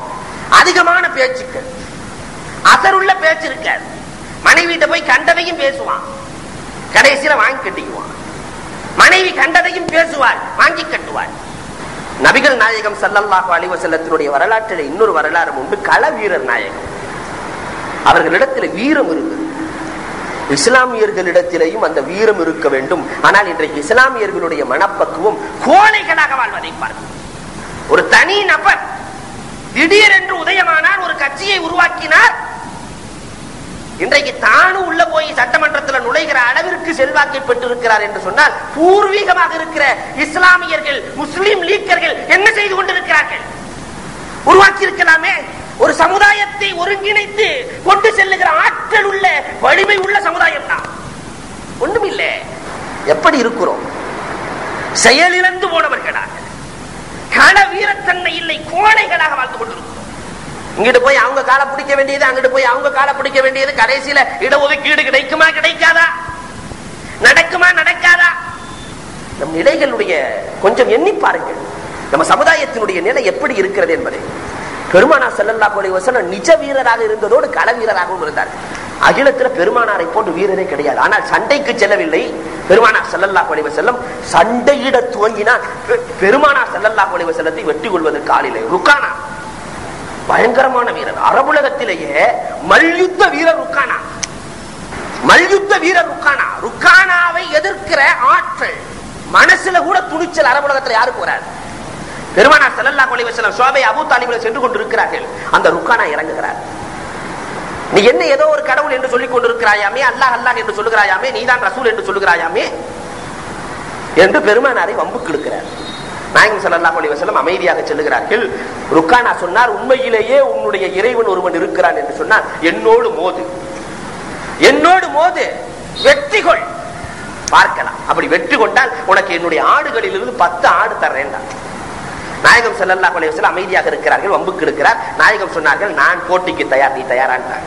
அதிகமான பேச்சுக்கள், அசருள்ள பேச்சு இருக்காது. மனைவிட்ட போய் கண்டதையும் பேசுவான், கடைசியில வாங்கி கட்டிக்குவான். மனைவி கண்டதையும் பேசுவாள், வாங்கி கட்டுவாள். நபிகள் நாயகம் ஸல்லல்லாஹு அலைஹி வஸல்லத்தினுடைய வரலாற்றில் இன்னொரு வரலாறு உண்டு. கள வீரர் நாயகம். அவர்களிடத்தில் வீரம் இருக்கு. இஸ்லாமியர்களிடத்திலேயும் அந்த வீரம் இருக்க வேண்டும். ஆனால் இன்றைக்கு இஸ்லாமியர்களுடைய மனப்பக்குவம் கோழைகளாக வாழ்வதை பார்க்கும். ஒரு தனி நபர் திடீரென்று உதயமானார், ஒரு கட்சியை உருவாக்கினார். இன்றைக்கு தானும் உள்ள போய் சட்டமன்றத்தில் நுழைகிற அளவிற்கு செல்வாக்கை பெற்றிருக்கிறார் என்று சொன்னால், பூர்வீகமாக இருக்கிற இஸ்லாமியர்கள், முஸ்லிம் லீக்கர்கள் என்ன செய்து கொண்டிருக்கிறார்கள்? உருவாக்கி இருக்கலாமே. ஒரு சமுதாயத்தை ஒருங்கிணைத்து கொண்டு செல்லுகிற ஆற்றல் உள்ள, வலிமை உள்ள சமுதாயம் தான். ஒன்றும் இல்லை. எப்படி இருக்கிறோம்? செயலிழந்து போனவர்களாக, கள வீரத்தன்மை இல்லை, கோழைகளாக வாழ்ந்து கொண்டிருக்கிறோம். இங்கிட்டு போய் அவங்க காலை பிடிக்க வேண்டியது, அங்கிட்டு போய் அவங்க காலை பிடிக்க வேண்டியது. கடைசியில இடஒதுக்கீடு கிடைக்குமா கிடைக்காதா, நடக்குமா நடக்காதா? நம் நிலைகளுடைய கொஞ்சம் எண்ணி பாருங்கள். நம்ம சமுதாயத்தினுடைய நிலை எப்படி இருக்கிறது என்பதை. பெருமானார் ஸல்லல்லாஹு அலைஹி வஸல்லம் நிஜ வீரராக இருந்ததோடு கள வீரராகவும் இருந்தார். அகிலத்தில் பெருமானாரை போன்று வீரரே கிடையாது. ஆனால் சண்டைக்கு செல்லவில்லை பெருமானார் ஸல்லல்லாஹு அலைஹி வஸல்லம். சண்டையிட துவங்கினார். பெருமானார் ஸல்லல்லாஹு அலைஹி வஸல்லத்தை வெற்றி கொள்வதற்கு ஆளில்லை. ருக்கானா பயங்கரமான வீரர். அரபுலகத்திலேயே மல்யுத்த வீரர் ருக்கானா. மல்யுத்த வீரர் ருக்கானா. ருக்கானாவை எதிர்க்கிற ஆற்றல், மனசுல கூட துணிச்சல் அரபுலகத்தில் யாருக்கு வராது. பெருமானார் ஸல்லல்லாஹு அலைஹி வஸல்லம் ஷுவைபை அபூ தாலிபில் சென்று கொண்டிருக்கிறார்கள். அந்த ருக்கானா இறங்குகிறார். நீ என்ன ஏதோ ஒரு கடவுள் என்று சொல்லிக் கொண்டிருக்கிறாயாமே, அல்லாஹ் அல்லாஹ் என்று சொல்லுகிறாயாமே, நீதான் ரசூல் என்று சொல்லுகிறாயாமே என்று பெருமானாரை வம்புக்கு இழுக்கிறார். நாயகம் ஸல்லல்லாஹு அலைஹி வஸல்லம் அமைதியாக செல்லுகிறார்கள். ருக்கானா சொன்னார், உண்மையிலேயே உன்னுடைய இறைவன் ஒருவன் இருக்கிறான் என்று சொன்னார். என்னோடு மோது, என்னோடு மோது, வெற்றி கொள், பார்க்கலாம். அப்படி வெற்றி கொண்டால் உனக்கு என்னுடைய ஆடுகளில் இருந்து 10 ஆடு தர்றேன். நாயகம் ஸல்லல்லாஹு அலைஹி வஸல்லம் அமைதியாக இருக்கிறார்கள். வம்புக்கு இருக்கிறார். நாயகம் சொன்னார்கள், நான் போட்டிக்கு தயார், நீ தயாரான்றார்.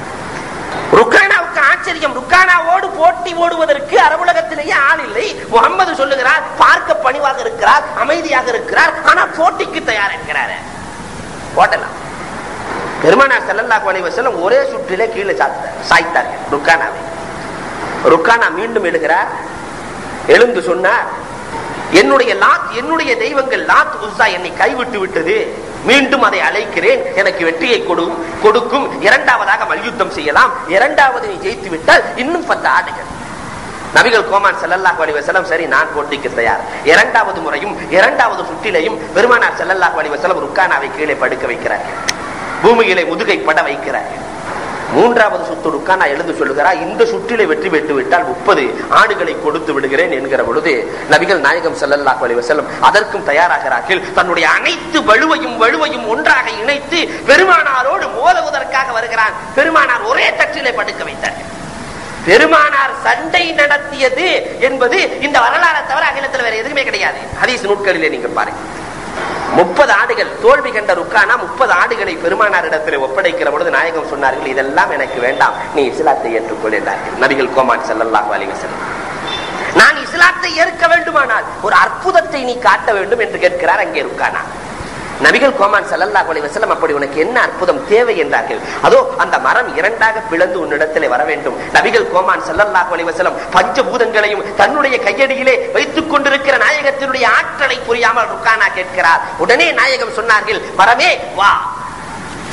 ருக்கானாவுக்கு ஆச்சரியம். ருக்கானாவோடு போட்டி ஓடுவதற்கு அரபுலகத்திலேயே ஆள் இல்லை. முகமது சொல்லுகிறார், பார்க்க பணிவாக இருக்கிறார், அமைதியாக இருக்கிறார், ஆனால் போட்டிக்கு தயார் இருக்கிறார். போட்டலாம். பெருமானார் ஸல்லல்லாஹு அலைஹி வஸல்லம் ஒரே சுற்றிலே கீழே சாய்த்தார்கள் ருக்கானாவை. ருக்கானா மீண்டும் எழுகிறார். எழுந்து சொன்னார், என்னுடைய லாத், என்னுடைய தெய்வங்கள் லாத் உஸ்ஸா என்னை கைவிட்டு விட்டது, மீண்டும் அதை அழைக்கிறேன், எனக்கு வெற்றியை கொடுக்கும். இரண்டாவதாக மல்யுத்தம் செய்யலாம், இரண்டாவது நீ ஜெயித்து விட்டால் இன்னும் 10 ஆடுகள். நபிகள் கோமான் ஸல்லல்லாஹு அலைஹி வஸல்லம், சரி நான் போட்டிக்கு தயார். இரண்டாவது முறையும் இரண்டாவது சுற்றிலையும் பெருமானார் ஸல்லல்லாஹு அலைஹி வஸல்லம் ருக்கானாவை கீழே படுக்க வைக்கிறார்கள், பூமியிலே முதுகை பட வைக்கிறார்கள். மூன்றாவது சுற்று ருக்கானா எழுந்து சொல்லுகிறார், இந்த சுற்றிலே வெற்றி பெற்று விட்டால் 30 ஆடுகளை கொடுத்து விடுகிறேன் என்கிற பொழுது நபிகள் நாயகம் ஸல்லல்லாஹு அலைஹி வஸல்லம் அதற்கும் தயாராகிறார்கள். தன்னுடைய அனைத்து வலுவையும் ஒன்றாக இணைத்து பெருமானாரோடு மோதுவதற்காக வருகிறான். பெருமானார் ஒரே தட்டிலே படுக்க வைத்தார். பெருமானார் சண்டை நடத்தியது என்பது இந்த வரலாறை தவிர அகிலத்தில் வேற எதுவுமே கிடையாது. ஹதீஸ் நூட்களிலே நீங்க பாருங்க. 30 ஆடுகள் தோல்வி கண்ட ருக்கானா 30 ஆடுகளை பெருமானார் இடத்தில் ஒப்படைக்கிற பொழுது நாயகம் சொன்னார்கள், இதெல்லாம் எனக்கு வேண்டாம், நீ இஸ்லாத்தை ஏற்றுக்கொள் என்றார்கள். நபிகள் கோமான் ஸல்லல்லாஹு அலைஹி வஸல்லம், நான் இஸ்லாத்தை ஏற்க வேண்டுமானால் ஒரு அற்புதத்தை நீ காட்ட வேண்டும் என்று கேட்கிறார் அங்கே ருக்கானா. நபிகள் கோமான் ஸல்லல்லாஹு அலைஹி வஸல்லம், அப்படி உனக்கு என்ன அற்புதம் தேவை என்றார்கள். அதோ அந்த மரம் 2ஆக பிளந்து உன்னிடத்திலே வர வேண்டும். நபிகள் கோமான் ஸல்லல்லாஹு அலைஹி வஸல்லம் பஞ்சபூதங்களையும் தன்னுடைய கையடியிலே வைத்துக் கொண்டிருக்கிற நாயகத்தினுடைய ஆற்றலை புரியாமல் ருக்கானா கேட்கிறார். உடனே நாயகம் சொன்னார்கள், மரமே வா.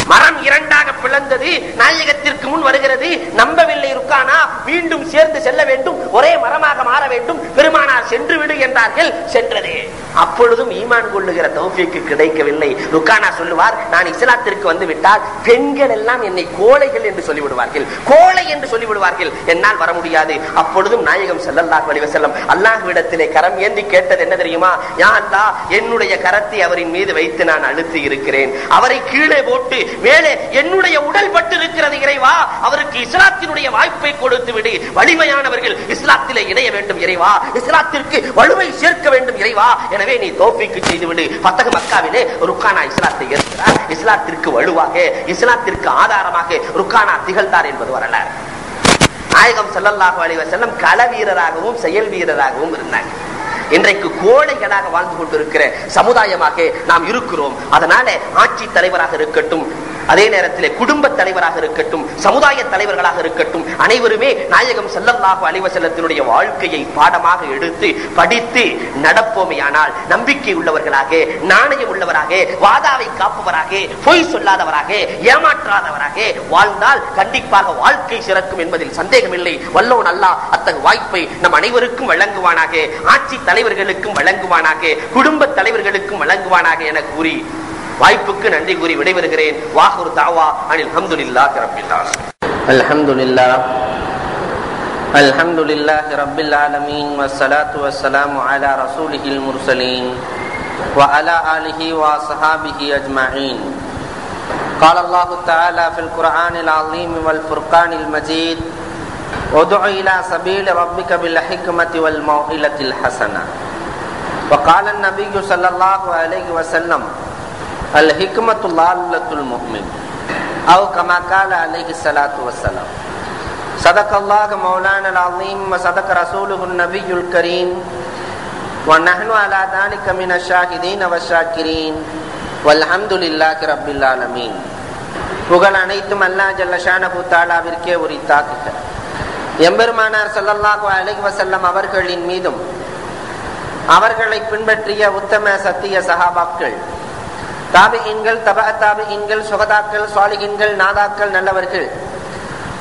மரம் 2ஆக பிளந்தது, நாயகத்திற்கு முன் வருகிறது. நம்பவில்லை ருக்கானா, மீண்டும் சேர்ந்து செல்ல வேண்டும், ஒரே மரமாக மாற வேண்டும், பெருமானார் சென்று விடு என்றார்கள். சென்றது. அப்பொழுதும் ஈமான் கொள்ளுகிற தௌஃபீக்கு கிடைக்கவில்லை. ருக்கானா சொல்லுவார், நான் இஸ்லாத்திற்கு வந்து விட்டால் பெண்கள் எல்லாம் என்னை கோழைகள் என்று சொல்லிவிடுவார்கள், கோழை என்று சொல்லிவிடுவார்கள், என்னால் வர முடியாது. அப்பொழுதும் நாயகம் ஸல்லல்லாஹு அலைஹி வஸல்லம் அல்லாஹ்விடத்திலே கரம் ஏந்தி கேட்டது என்ன தெரியுமா? யா அல்லாஹ், என்னுடைய கரத்தை அவரின் மீது வைத்து நான் அழுத்தி இருக்கிறேன், அவரை கீழே போட்டு மேலே என்னுடைய உடல் பட்டு இருக்கிறது இறைவா, அவருக்கு இஸ்லாத்தினுடைய வாய்ப்பை கொடுத்து விடு. வலிமையானவர்கள் இஸ்லாத்திலே இணைய வேண்டும் இறைவா, இஸ்லாத்திற்கு வலுவை சேர்க்க வேண்டும் இறைவா, எனவே நீ தௌஃபீக் செய்து விடு. ஃபத்ஹ் மக்காவிலே ருக்கானா இஸ்லாத்தை ஏற்கிறார். இஸ்லாத்திற்கு வலுவாக, இஸ்லாத்திற்கு ஆதாரமாக ருக்கானா திகழ்ந்தார் என்பது வரலாறு. நாயகம் ஸல்லல்லாஹு அலைஹி வஸல்லம் கள வீரராகவும் செயல் வீரராகவும் இருந்தாங்க. இன்றைக்கு கோழைகளாக வாழ்ந்து கொண்டிருக்கிற சமுதாயமாக நாம் இருக்கிறோம். அதனால ஆட்சி தலைவராக இருக்கட்டும், அதே நேரத்தில் குடும்ப தலைவராக இருக்கட்டும், சமுதாய தலைவர்களாக இருக்கட்டும், அனைவருமே நாயகம் ஸல்லல்லாஹு அலைஹி வஸல்லத்தினுடைய வாழ்க்கையை பாடமாக எடுத்து படித்து நடப்போமேயானால் நம்பிக்கை உள்ளவர்களாக, நாணயம் உள்ளவராக, வாதாவை காப்பவராக, பொய் சொல்லாதவராக, ஏமாற்றாதவராக வாழ்ந்தால் கண்டிப்பாக வாழ்க்கை சிறக்கும் என்பதில் சந்தேகமில்லை. வல்லோன் அல்லாஹ் அத்தகைய வாய்ப்பை நம் அனைவருக்கும் வழங்குவானாக, ஆட்சி தலைவர்களுக்கும் வழங்குவானாக, குடும்ப தலைவர்களுக்கும் வழங்குவானாக என கூறி வாய்ப்புக்கு நன்றி கூறி விடைபெறுகிறேன். வாஹுர் தாவா அனில் ஹம்துலில்லாஹி ரப்பில் ஆலமீன். அல்ஹம்துலில்லாஹி ரப்பில் ஆலமீன் வஸ்ஸலாத்து வஸ்ஸலாமு அலா ரசூலிஹில் முர்ஸலீன் வ அலா ஆலிஹி வ ஸஹாபிஹி அஜ்மஈன். قال الله تعالى في القرآن العظيم والفرقان المجيد ادع إلى سبيل ربك بالحكمة والموعظة الحسنة. وقال النبي صلى الله عليه وسلم الحكمة ضالة المؤمن أو كما قال عليه الصلاة والسلام. صدق الله مولانا العظيم وصدق رسوله النبي الكريم ونحن على ذلك من الشاهدين والشاكرين والحمد لله رب العالمين. புகழ் அனைத்தும் அல்லாஹ் ஜல்ல ஷானஹு தஆலாவிற்கே உரித்தாக்குக. எம்பெருமானார் ஸல்லல்லாஹு அலைஹி வஸல்லம் அவர்களின் மீதும் அவர்களை பின்பற்றிய உத்தம சத்திய சஹாபாக்கள், தாபிஈன்கள், தபஅ தாபிஈன்கள், சுஹதாக்கள், சாலிஹீன்கள், நாதாக்கள், நல்லவர்கள்,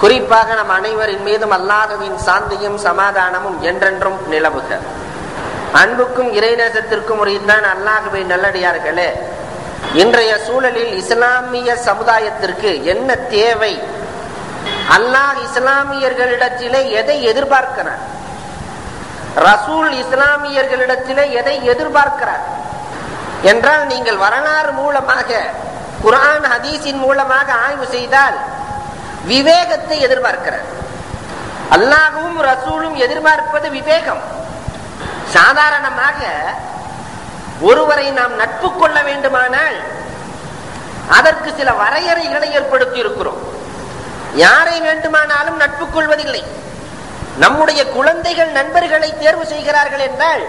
குறிப்பாக நம் அனைவரின் மீதும் அல்லாஹ்வின் சாந்தியும் சமாதானமும் என்றென்றும் நிலவுக. அன்புக்கும் இறைநேசத்திற்கும் உரித்தான் அல்லாஹ்வின் நல்லடியார்களே, இன்றைய சூழலில் இஸ்லாமிய சமுதாயத்திற்கு என்ன தேவை? அல்லாஹ் இஸ்லாமியர்களிடத்திலே எதை எதிர்பார்க்கிறார்? ரசூல் இஸ்லாமியர்களிடத்திலே எதை எதிர்பார்க்கிறார் என்றால், நீங்கள் வரலாறு மூலமாக, குர்ஆன் ஹதீஸின் மூலமாக ஆய்வு செய்தால் விவேகத்தை எதிர்பார்க்கிறார். அல்லாஹ்வும் ரசூலும் எதிர்பார்ப்பது விவேகம். சாதாரணமாக ஒருவரை நாம் நட்பு கொள்ள வேண்டுமானால் அதற்கு சில வரையறைகளை ஏற்படுத்தி இருக்கிறோம். யாரை வேண்டுமானாலும் நட்பு கொள்வதில்லை. நம்முடைய குழந்தைகள் நண்பர்களை தேர்வு செய்கிறார்கள் என்றால்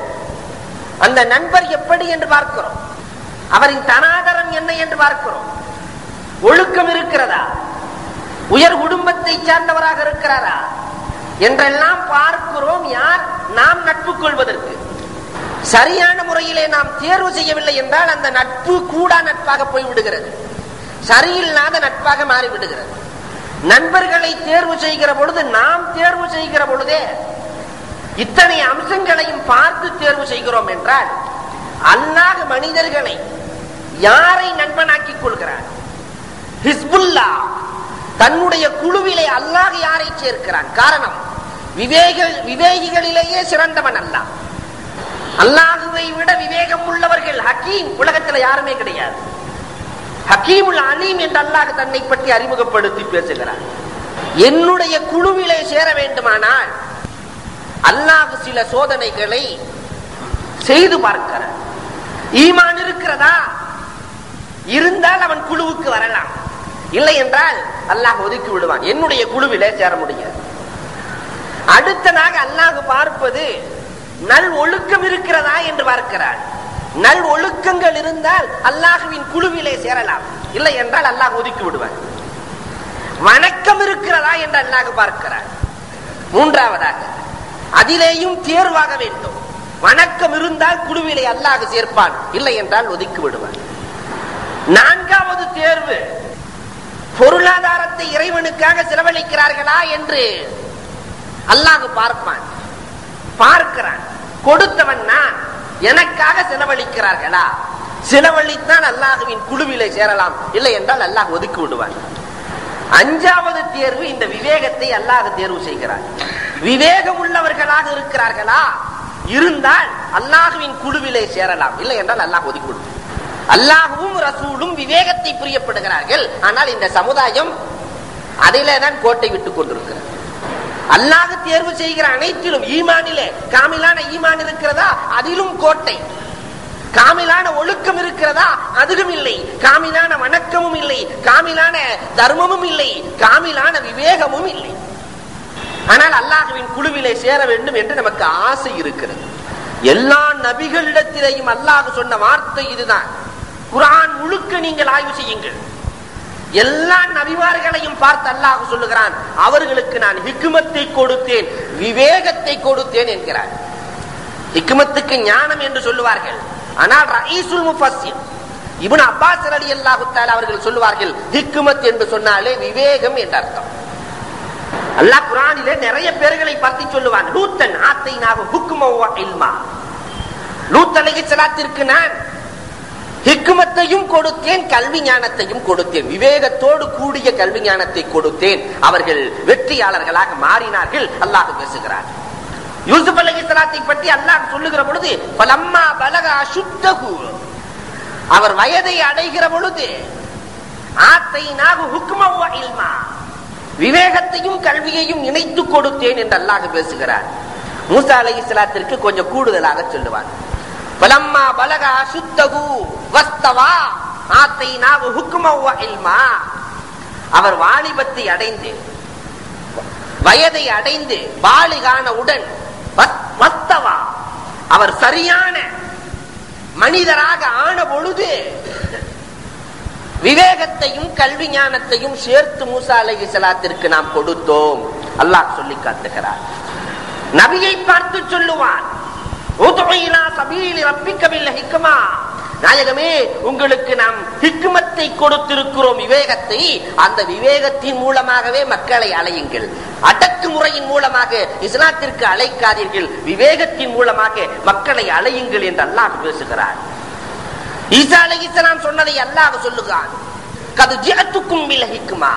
அந்த நண்பர் எப்படி என்று பார்க்கிறோம், அவரின் தனாதரம் என்ன என்று பார்க்கிறோம், ஒழுக்கம் இருக்கிறதா, உயர் குடும்பத்தை சார்ந்தவராக இருக்கிறாரா என்றெல்லாம் பார்க்கிறோம். யார் நாம் நட்பு கொள்வதற்கு சரியான முறையிலே நாம் தேர்வு செய்யவில்லை என்றால் அந்த நட்பு கூடா நட்பாக போய்விடுகிறது, சரியில்லாத நட்பாக மாறிவிடுகிறது. நண்பர்களை தேர்வு செய்கிற பொழுது, நாம் தேர்வு செய்கிற பொழுதே இத்தனை அம்சங்களையும் பார்த்து தேர்வு செய்கிறோம் என்றால் அல்லாஹ் மனிதர்களை யாரை நண்பனாக்கிக் கொள்கிறார்? ஹிஸ்புல்லா, தன்னுடைய குழுவிலே அல்லாஹ் யாரை சேர்க்கிறான்? காரணம், விவேகிகளிலேயே சிறந்தவன் அல்லாஹ். அல்லாஹுவை விட விவேகம் உள்ளவர்கள் ஹக்கீம் உலகத்தில் யாருமே கிடையாது. ஹக்கீமுல் அலீம் என்று அல்லாஹ் தன்னை பற்றி அறிமுகப்படுத்தி பேசுகிறார். என்னுடைய குழுவிலே சேர வேண்டுமானால் அல்லாஹ் சில சோதனைகளை செய்து பார்க்கிறார். ஈமான் இருக்கிறதா? இருந்தால் அவன் குழுவுக்கு வரலாம், இல்லை என்றால் அல்லாஹ் ஒதுக்கி விடுவான். என்னுடைய குழுவிலே சேர முடியாது. அடுத்ததாக அல்லாஹ் பார்ப்பது நல் ஒழுக்கம் இருக்கிறதா என்று பார்க்கிறார். நல் ஒழுக்கங்கள் இருந்தால் அல்லாஹ்வின் குழுவிலே சேரலாம், இல்லை என்றால் அல்லாஹ் ஒதுக்கி விடுவார். வணக்கம் இருக்கிறதா என்று அல்லாஹ் பார்க்கிறார். மூன்றாவதாக அதிலேயும் தேர்வாக வேண்டும். வணக்கம் இருந்தால் குழுவிலே அல்லாஹ் சேர்ப்பான், இல்லை என்றால் ஒதுக்கி விடுவார். நான்காவது தேர்வு, பொருளாதாரத்தை இறைவனுக்காக செலவழிக்கிறார்களா என்று அல்லாஹ் பார்க்கிறான். கொடுத்தவன் நான், எனக்காக செலவழிக்கிறார்களா? செலவழித்தான் அல்லாஹ்வின் குழுவிலே சேரலாம், இல்லை என்றால் அல்லாஹ் ஒதுக்கி விடுவான். அஞ்சாவது தேர்வு, இந்த விவேகத்தை அல்லாஹ் தேர்வு செய்கிறார். விவேகம் உள்ளவர்களாக இருக்கிறார்களா? இருந்தால் அல்லாஹ்வின் குழுவிலே சேரலாம், இல்லை என்றால் அல்லாஹ் ஒதுக்கி விடுவான். அல்லாஹ்வும் ரசூலும் விவேகத்தை பிரியப்படுகிறார்கள். ஆனால் இந்த சமுதாயம் அதிலே தான் கோட்டை விட்டுக் கொண்டிருக்கிறது. அல்லாஹ் தேர்வு செய்கிற அனைத்திலும் ஈமானிலே காமிலான ஈமான் இருக்கிறதா? அதிலும் கோட்டை. காமிலான ஒழுக்கம் இருக்கிறதா? அதிலும் இல்லை. காமிலான வணக்கமும் இல்லை, காமிலான தர்மமும் இல்லை, காமிலான விவேகமும் இல்லை. ஆனால் அல்லாஹ்வின் குழுவிலே சேர வேண்டும் என்று நமக்கு ஆசை இருக்கிறது. எல்லா நபிகளிடத்திலேயும் அல்லாஹ் சொன்ன வார்த்தை இதுதான். குர்ஆன் முழுக்க நீங்கள் ஆய்வு செய்யுங்கள். எல்லா நபிமார்களையும் பார்த்து அல்லாஹ் சொல்லுகிறான், அவர்களுக்கு நான் ஹிக்மத்தை கொடுத்தேன், விவேகத்தை கொடுத்தேன் என்கிறார். ஹிக்மத்துக்கு ஞானம் என்று சொல்லுவார்கள். ஆனால் ரயீசுல் முஃபஸ்ஸிர் இப்னு அப்பாஸ் ரலியல்லாஹு தஆலா அவர்கள் சொல்லுவார்கள், ஹிக்மத் என்று சொன்னாலே விவேகம் என்ற அர்த்தம். அல்லாஹ் குர்ஆனிலே நிறைய பேர்களை பார்த்து சொல்லுவான். லூத்தன் ஆத்தைனாஹு ஹுக்மன் வ இல்மா. லூத் அலைஹிஸ்ஸலாத்திற்கு நான் ஹிக்மத்தையும் கொடுத்தேன், கல்வி ஞானத்தையும் கொடுத்தேன், விவேகத்தோடு கூடிய கல்வி ஞானத்தை கொடுத்தேன். அவர்கள் வெற்றியாளர்களாக மாறினார்கள். அல்லாஹ் பேசுகிறார். யூசுப் அலைஹிஸ்ஸலாத்தை பற்றி அல்லாஹ் சொல்லுகிற பொழுது, ஃபலம்மா பலக அஷுத்தஹு, அவர் வயதை அடைகிற பொழுது, ஆத்தைனாஹு ஹுக்மன் வ இல்மா, விவேகத்தையும் கல்வியையும் இணைத்து கொடுத்தேன் என்று அல்லாஹ் பேசுகிறார். மூசா அலைஹிஸ்ஸலாத்திற்கு கொஞ்சம் கூடுதலாக சொல்லுவார். ஃபலம்மா பலக அஷுத்தஹு வஸ்தவா ஆத்தைனாஹு ஹுக்மன் வ இல்மா, அவர் வாலிபத்தை அடைந்து வயதை அடைந்து பாலிகான உடன் வஸ்தவா, அவர் சரியான மனிதராக ஆன பொழுது விவேகத்தையும் கல்வி ஞானத்தையும் சேர்த்து மூசா அலைஹிஸ்ஸலாத்திற்கு நாம் கொடுத்தோம். அல்லாஹ் சொல்லி காட்டுகிறார். நபியை பார்த்து சொல்லுவான், நாயகமே, உங்களுக்கு நாம் ஹிக்மத்தை கொடுத்திருக்கிறோம், விவேகத்தை. அந்த விவேகத்தின் மூலமாகவே மக்களை அழையுங்கள். அடக்குமுறையின் மூலமாக இஸ்லாத்திற்கு அழைக்காதீர்கள், விவேகத்தின் மூலமாக மக்களை அழையுங்கள் என்று அல்லாஹ் பேசுகிறார். ஈசா அலைஹிஸ்ஸலாம் சொன்னதை அல்லாஹ் சொல்லுகிறான், கது ஜிஅத்துக்கும் பில் ஹிக்மா,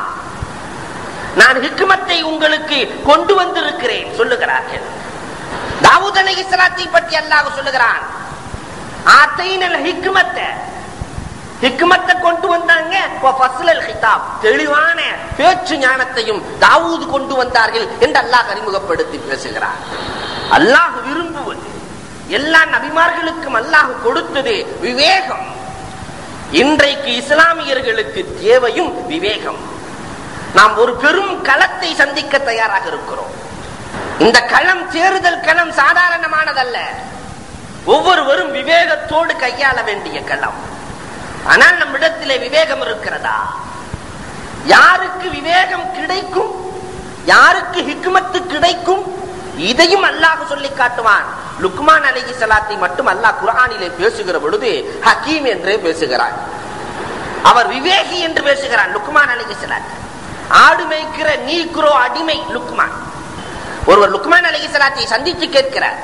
நான் ஹிக்மத்தை உங்களுக்கு கொண்டு வந்திருக்கிறேன் சொல்லுகிறார்கள். தாவூத் அலைஹிஸ்ஸலாத்தை பற்றி அல்லாஹ் சொல்லுகிறான், ஆத்தைனல் ஹிக்மத்த, ஹிக்மத்தை கொண்டு வந்தாங்க. ஃபஸ்லல் ஹிதாப், தெளிவான பேச்சு ஞானத்தையும் தாவூத் கொண்டு வந்தார்கள் என்று அல்லாஹ் அறிமுகப்படுத்தி பேசுகிறார். அல்லாஹ் விரும்புவது, எல்லா நபிமார்களுக்கும் அல்லாஹ் கொடுத்தது விவேகம். இன்றைக்கு இஸ்லாமியர்களுக்கு தேவையும் விவேகம். நாம் ஒரு பெரும் களத்தை சந்திக்க தயாராக இருக்கிறோம். இந்த களம் தேர்தல் களம் சாதாரணமானதல்ல. ஒவ்வொருவரும் விவேகத்தோடு கையாள வேண்டிய களம். ஆனால் நம்மிடத்திலே விவேகம் இருக்கிறதா? யாருக்கு விவேகம் கிடைக்கும், யாருக்கு ஹிக்மத்து கிடைக்கும், இதையும் அல்லாஹ் சொல்லி காட்டுவான். லுக்மான் அலைஹிஸ்ஸலாத்தை மட்டும் அல்லாஹ் குர்ஆனிலே பேசுகிற பொழுது ஹக்கீம் என்றே பேசுகிறான். அவர் விவேகி என்று பேசுகிறான். லுக்மான் அலைஹிஸ்ஸலாத் ஆடு மேய்க்கிற நீக்ரோ அடிமை லுக்மான். ஒருவர் லுக்மான் அலைஹிஸ்ஸலாத்தை சந்தித்து கேட்கிறார்,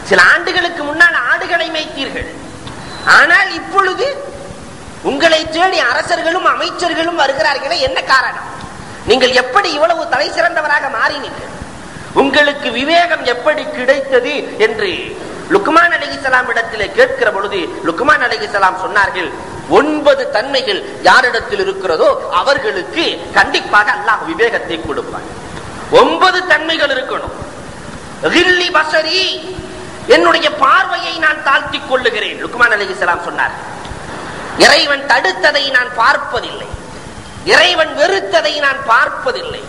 சில ஆண்டுகளுக்கு முன்னால் ஆடுகளை மேய்த்தீர்கள், ஆனால் இப்பொழுது உங்களை தேடி அரசர்களும் அமைச்சர்களும் வருகிறார்களே, என்ன காரணம்? நீங்கள் எப்படி இவ்வளவு தலை சிறந்தவராக மாறினீர்கள்? உங்களுக்கு விவேகம் எப்படி கிடைத்தது என்று லுக்மான் அலைஹிஸ்ஸலாம் இடத்திலே கேட்கிற பொழுது லுக்மான் அலைஹிஸ்ஸலாம் சொன்னார்கள், 9 தன்மைகள் யாரிடத்தில் இருக்கிறதோ அவர்களுக்கு கண்டிப்பாக அல்லாஹ் விவேகத்தை கொடுப்பார். 9 தன்மைகள் இருக்கணும். கில்லி பஸரி, என்னுடைய பார்வையை நான் தாழ்த்திக் கொள்ளுகிறேன். லுக்மான் அலைஹிஸ்ஸலாம் சொன்னார், இறைவன் தடுத்ததை நான் பார்ப்பதில்லை, இறைவன் வெறுத்ததை நான் பார்ப்பதில்லை,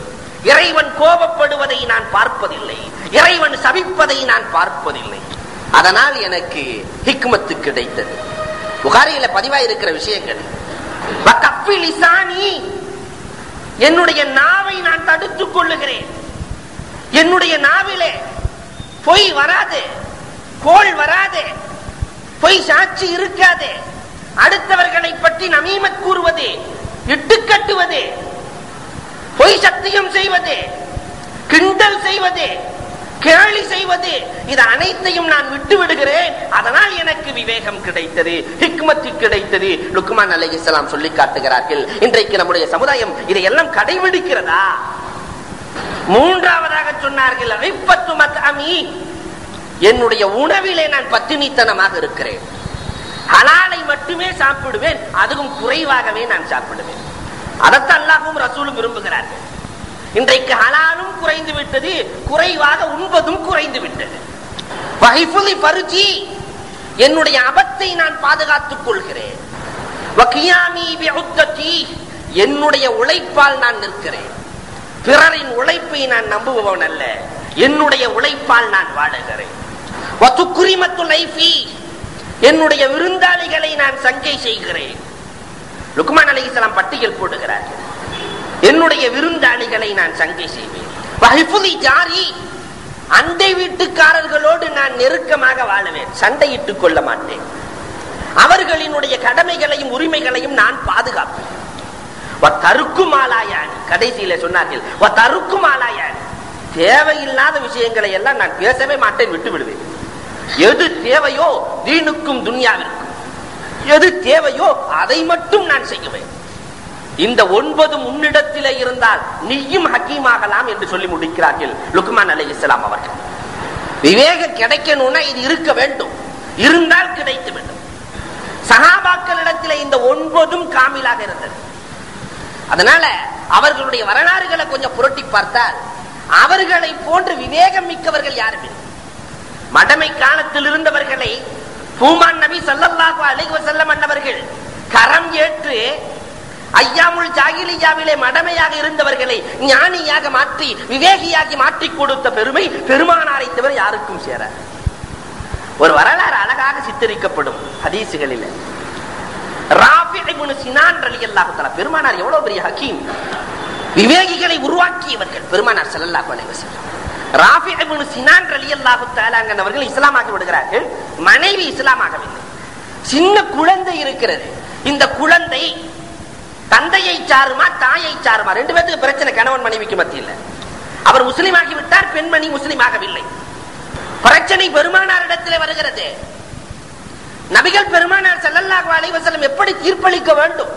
இறைவன் கோபப்படுவதை நான் பார்ப்பதில்லை, இறைவன் சபிப்பதை நான் பார்ப்பதில்லை. அதனால் எனக்கு ஹிக்மத்து கிடைத்தது. புகாரியில பதிவாயிருக்கிற விஷயங்கள், என்னுடைய நாவை நான் தடுத்துக் கொள்ளுகிறேன். என்னுடைய நாவிலே பொய் வராது, கோள் வராது, பொய் சாட்சி இருக்காது. அடுத்தவர்களை பற்றி நமீமத் கூறுவது, இட்டுக்கட்டுவது, பொய் சத்தியம் செய்வது, கிண்டல் செய்வது, கேலி செய்வது, இது அனைத்தையும் நான் விட்டு விடுகிறேன். அதனால் எனக்கு விவேகம் கிடைத்தது, ஹிக்மத்து கிடைத்தது. லுக்மான் அலைஹிஸ்ஸலாம் சொல்லி காட்டுகிறார்கள். இன்றைக்கு நம்முடைய சமுதாயம் இதையெல்லாம் கடைபிடிக்கிறதா? மூன்றாவதாக சொன்னார்கள், என்னுடைய உணவிலே நான் பத்தினித்தனமாக இருக்கிறேன். ஹலாலை மட்டுமே சாப்பிடுவேன், அதுவும் குறைவாகவே நான் சாப்பிடுவேன். அதத்தான் அல்லாஹ்வும் ரசூலும் விரும்புகிறார்கள். இன்றைக்கு ஹலாலும் குறைந்து விட்டது, குறைவாக உண்பதும் குறைந்து விட்டது. என்னுடைய அபத்தை நான் பாதுகாத்துக் கொள்கிறேன். என்னுடைய உழைப்பால் நான் நிற்கிறேன். பிறரின் உழைப்பை நான் நம்புபவன் அல்ல, என்னுடைய உழைப்பால் நான் வாழுகிறேன். என்னுடைய விருந்தாளிகளை நான் சங்கை செய்கிறேன். லுக்மான் அலைஹிஸ்ஸலாம் பட்டியல் போடுகிறார்கள். என்னுடைய விருந்தாளிகளை நான் சங்கை செய்வேன். அண்டை வீட்டுக்காரர்களோடு நான் நெருக்கமாக வாழுவேன், சண்டையிட்டுக் கொள்ள மாட்டேன். அவர்களினுடைய கடமைகளையும் உரிமைகளையும் நான் பாதுகாப்பேன். கடைசியில சொன்னார்கள், தேவையில்லாத விஷயங்களை எல்லாம் நான் பேசவே மாட்டேன், விட்டு விடுவேன். எது தேவையோ தீனுக்கும் துன்யாவிற்கும் எது தேவையோ அதை மட்டும் நான் செய்வேன். இந்த 9 முன்னிடத்திலே இருந்தால் நீயும் ஹக்கீமாகலாம் என்று சொல்லி முடிக்கிறார்கள் லுக்மான் அலைஹிஸ்ஸலாம் அவர்கள். விவேகம் கிடைக்கணும்னா இது இருக்க வேண்டும், இருந்தால் கிடைத்து வேண்டும். சஹாபாக்களிடத்திலே இந்த 9 காமிலாக இருந்தது. அதனால அவர்களுடைய வரலாறுகளை கொஞ்சம் புரட்டி பார்த்தால் அவர்களை போன்று விவேகம் மிக்கவர்கள் யாருமே. மடமை காலத்தில் இருந்தவர்களை பூமான் நபி ஸல்லல்லாஹு அலைஹி வஸல்லம் அன்னவர்கள் கரம் ஏற்று ஐயாமுல் ஜாகிலியாவிலே மடமையாக இருந்தவர்களை ஞானியாக மாற்றி விவேகியாகி மாற்றி கொடுத்த பெருமை பெருமானாரை தவிர யாருக்கும் சேர. ஒரு வரலாறு அழகாக சித்தரிக்கப்படும் ஹதீசுகளில். ராஃபி இப்னு சினான் ரலியல்லாஹு தஆலா, பெருமானார் எவ்வளவு பெரிய ஹக்கீம், விவேகிகளை உருவாக்கியவர்கள் பெருமானார் ஸல்லல்லாஹு அலைஹி வஸல்லம். ராஃபி இப்னு சினான் ரலியல்லாஹு தஆலா அவர்கள் இஸ்லாமாகி விடுகிறார்கள். மனைவி இஸ்லாமாகவில்லை. சின்ன குழந்தை இருக்கிறது. இந்த குழந்தை தந்தையை சாருமா தாயை சாருமா, 2 பேருக்கு பிரச்சனை கணவன் மனைவிக்கு மத்தியில். அவர் முஸ்லிமாகி விட்டார், பெண்மணி முஸ்லிமாகவில்லை. பிரச்சனை பெருமானாரிடத்தில் வருகிறது. நபிகள் பெருமானார் ஸல்லல்லாஹு அலைஹி வஸல்லம் எப்படி தீர்ப்பளிக்க வேண்டும்?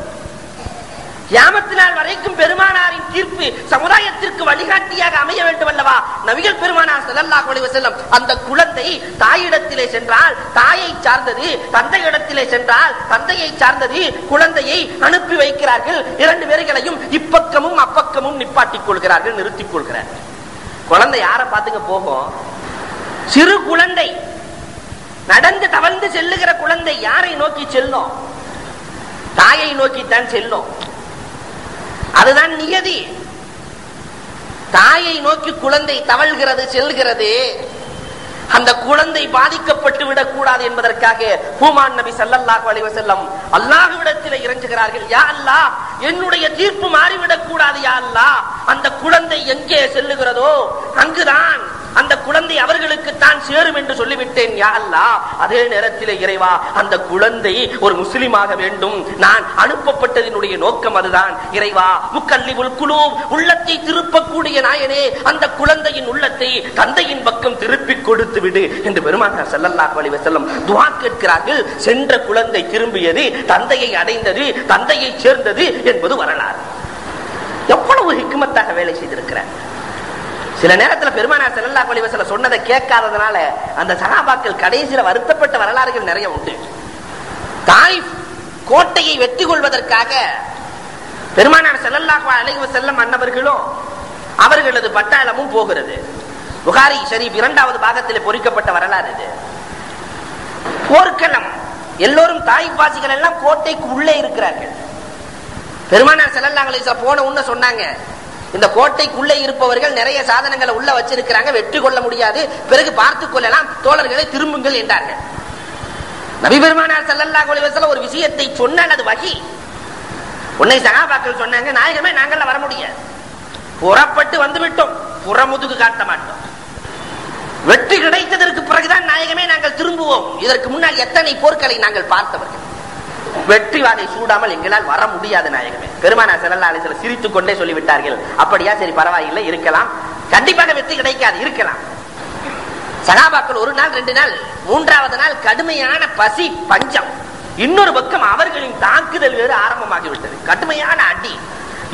கியாமத் நாள் வரைக்கும் பெருமானாரின் தீர்ப்பு சமுதாயத்திற்கு வழிகாட்டியாக அமைய வேண்டும் அல்லவா? நபிகள் பெருமானார் ஸல்லல்லாஹு அலைஹி வஸல்லம் அந்த குழந்தை தாயிடத்திலே சென்றால் தாயை சார்ந்தது, தந்தையிடத்திலே சென்றால் தந்தையை சார்ந்தது. குழந்தையை அனுப்பி வைக்கிறார்கள். 2 பேர்களையும் இப்பக்கமும் அப்பக்கமும் நிப்பாட்டிக் கொள்கிறார்கள், நிறுத்திக் கொள்கிறார்கள். குழந்தை யாரை பார்த்துங்க போகும்? சிறு குழந்தை, நடந்து தவழ்ந்து செல்லுகிற குழந்தை யாரை நோக்கி செல்லும்? தாயை நோக்கித்தான் செல்லும். அதுதான் நியதி. தாயை நோக்கி குழந்தை தவழ்கிறது, செல்கிறது. அந்த குழந்தை பாதிக்கப்பட்டு விடக் கூடாது என்பதற்காக பூமான் நபி ஸல்லல்லாஹு அலைஹி வஸல்லம் அல்லாஹ்விடத்தில் இறங்குகிறார்கள். யா அல்லாஹ், என்னுடைய தீர்ப்பு மாறிவிடக் கூடாது. யா அல்லாஹ், அந்த குழந்தை எங்கே செல்லுகிறதோ அங்குதான் அந்த குழந்தை அவர்களுக்கு தான் சேரும் என்று சொல்லிவிட்டேன். யா அல்லாஹ், அதே நேரத்தில் இறைவா, அந்த குழந்தை ஒரு முஸ்லிமாக வேண்டும். நான் அனுப்பப்பட்டதினுடைய நோக்கம் அதுதான். இறைவா, முக்கல்லிபுல் குலூப், உள்ளத்தை திருப்பக்கூடிய நாயனே, அந்த குழந்தையின் உள்ளத்தை தந்தையின் பக்கம் திருப்பி கொடுத்து விடு என்று பெருமானார் ஸல்லல்லாஹு அலைஹி வஸல்லம் துஆ கேட்கிறார்கள். சென்ற குழந்தை திரும்பியது, தந்தையை அடைந்தது, தந்தையை சேர்ந்தது என்பது வரலாறு. எவ்வளவு ஹிக்மத்தாக வேலை செய்திருக்கிறார். சில நேரத்தில் பெருமானார் ஸல்லல்லாஹு அலைஹி வஸல்லம் சொன்னதை கேட்காததுனால அந்த சஹாபாக்கள் கடைசியில் வருத்தப்பட்ட வரலாறுகள் நிறைய உண்டு. தாயிஃப் கோட்டையை வெற்றி கொள்வதற்காக பெருமானார் ஸல்லல்லாஹு அலைஹி வஸல்லம் அன்னவர்களும் அவர்களது பட்டாளமும் போகிறது. புகாரி ஷரீஃப் 2வது பாகத்தில் பொறிக்கப்பட்ட வரலாறு இது. போர்க்களம், எல்லோரும் தாயிஃப் வாசிகள் எல்லாம் கோட்டைக்கு உள்ளே இருக்கிறார்கள். பெருமானார் ஸல்லல்லாஹு அலைஹி வஸல்லம் போன உடனே சொன்னாங்க, இந்த கோட்டைக்குள்ளே இருப்பவர்கள் நிறைய சாதனங்களை உள்ள வச்சிருக்கிறாங்க, வெற்றி கொள்ள முடியாது, பிறகு பார்த்துக் கொள்ளலாம், தோழர்களை திரும்புங்கள் என்றார்கள். நபி பெருமானார் ஸல்லல்லாஹு அலைஹி வஸல்லம் ஒரு விஷயத்தை சொன்னால் அது வஹி. உன்னை சஹாபாக்கள் சொன்னாங்க, நாயகமே நாங்கள் வர முடியாது, புறப்பட்டு வந்து விட்டோம், புறமுதுகு காட்ட மாட்டோம், வெற்றி கிடைத்ததற்கு பிறகுதான் நாயகமே நாங்கள் திரும்புவோம். இதற்கு முன்னால் எத்தனை போர்க்களை நாங்கள் பார்த்தவர்கள், வெற்றி வாகை சூடாமல் எங்களால் வர முடியாது நாயகமே. பெருமானார் ஸல்லல்லாஹு அலைஹி வஸல்லம் சிரித்துக் கொண்டே சொல்லிவிட்டார்கள், அப்படியா, சரி பரவாயில்லை, இருக்கலாம், கண்டிப்பாக வெற்றி கிடைக்காது, இருக்கலாம். சஹாபாக்கள் 1 நாள் 2 நாள் 3வது நாள் கடுமையான பசி பஞ்சம், இன்னொரு பக்கம் அவர்களின் தாக்குதல் வேறு ஆரம்பமாகிவிட்டது, கடுமையான அடி.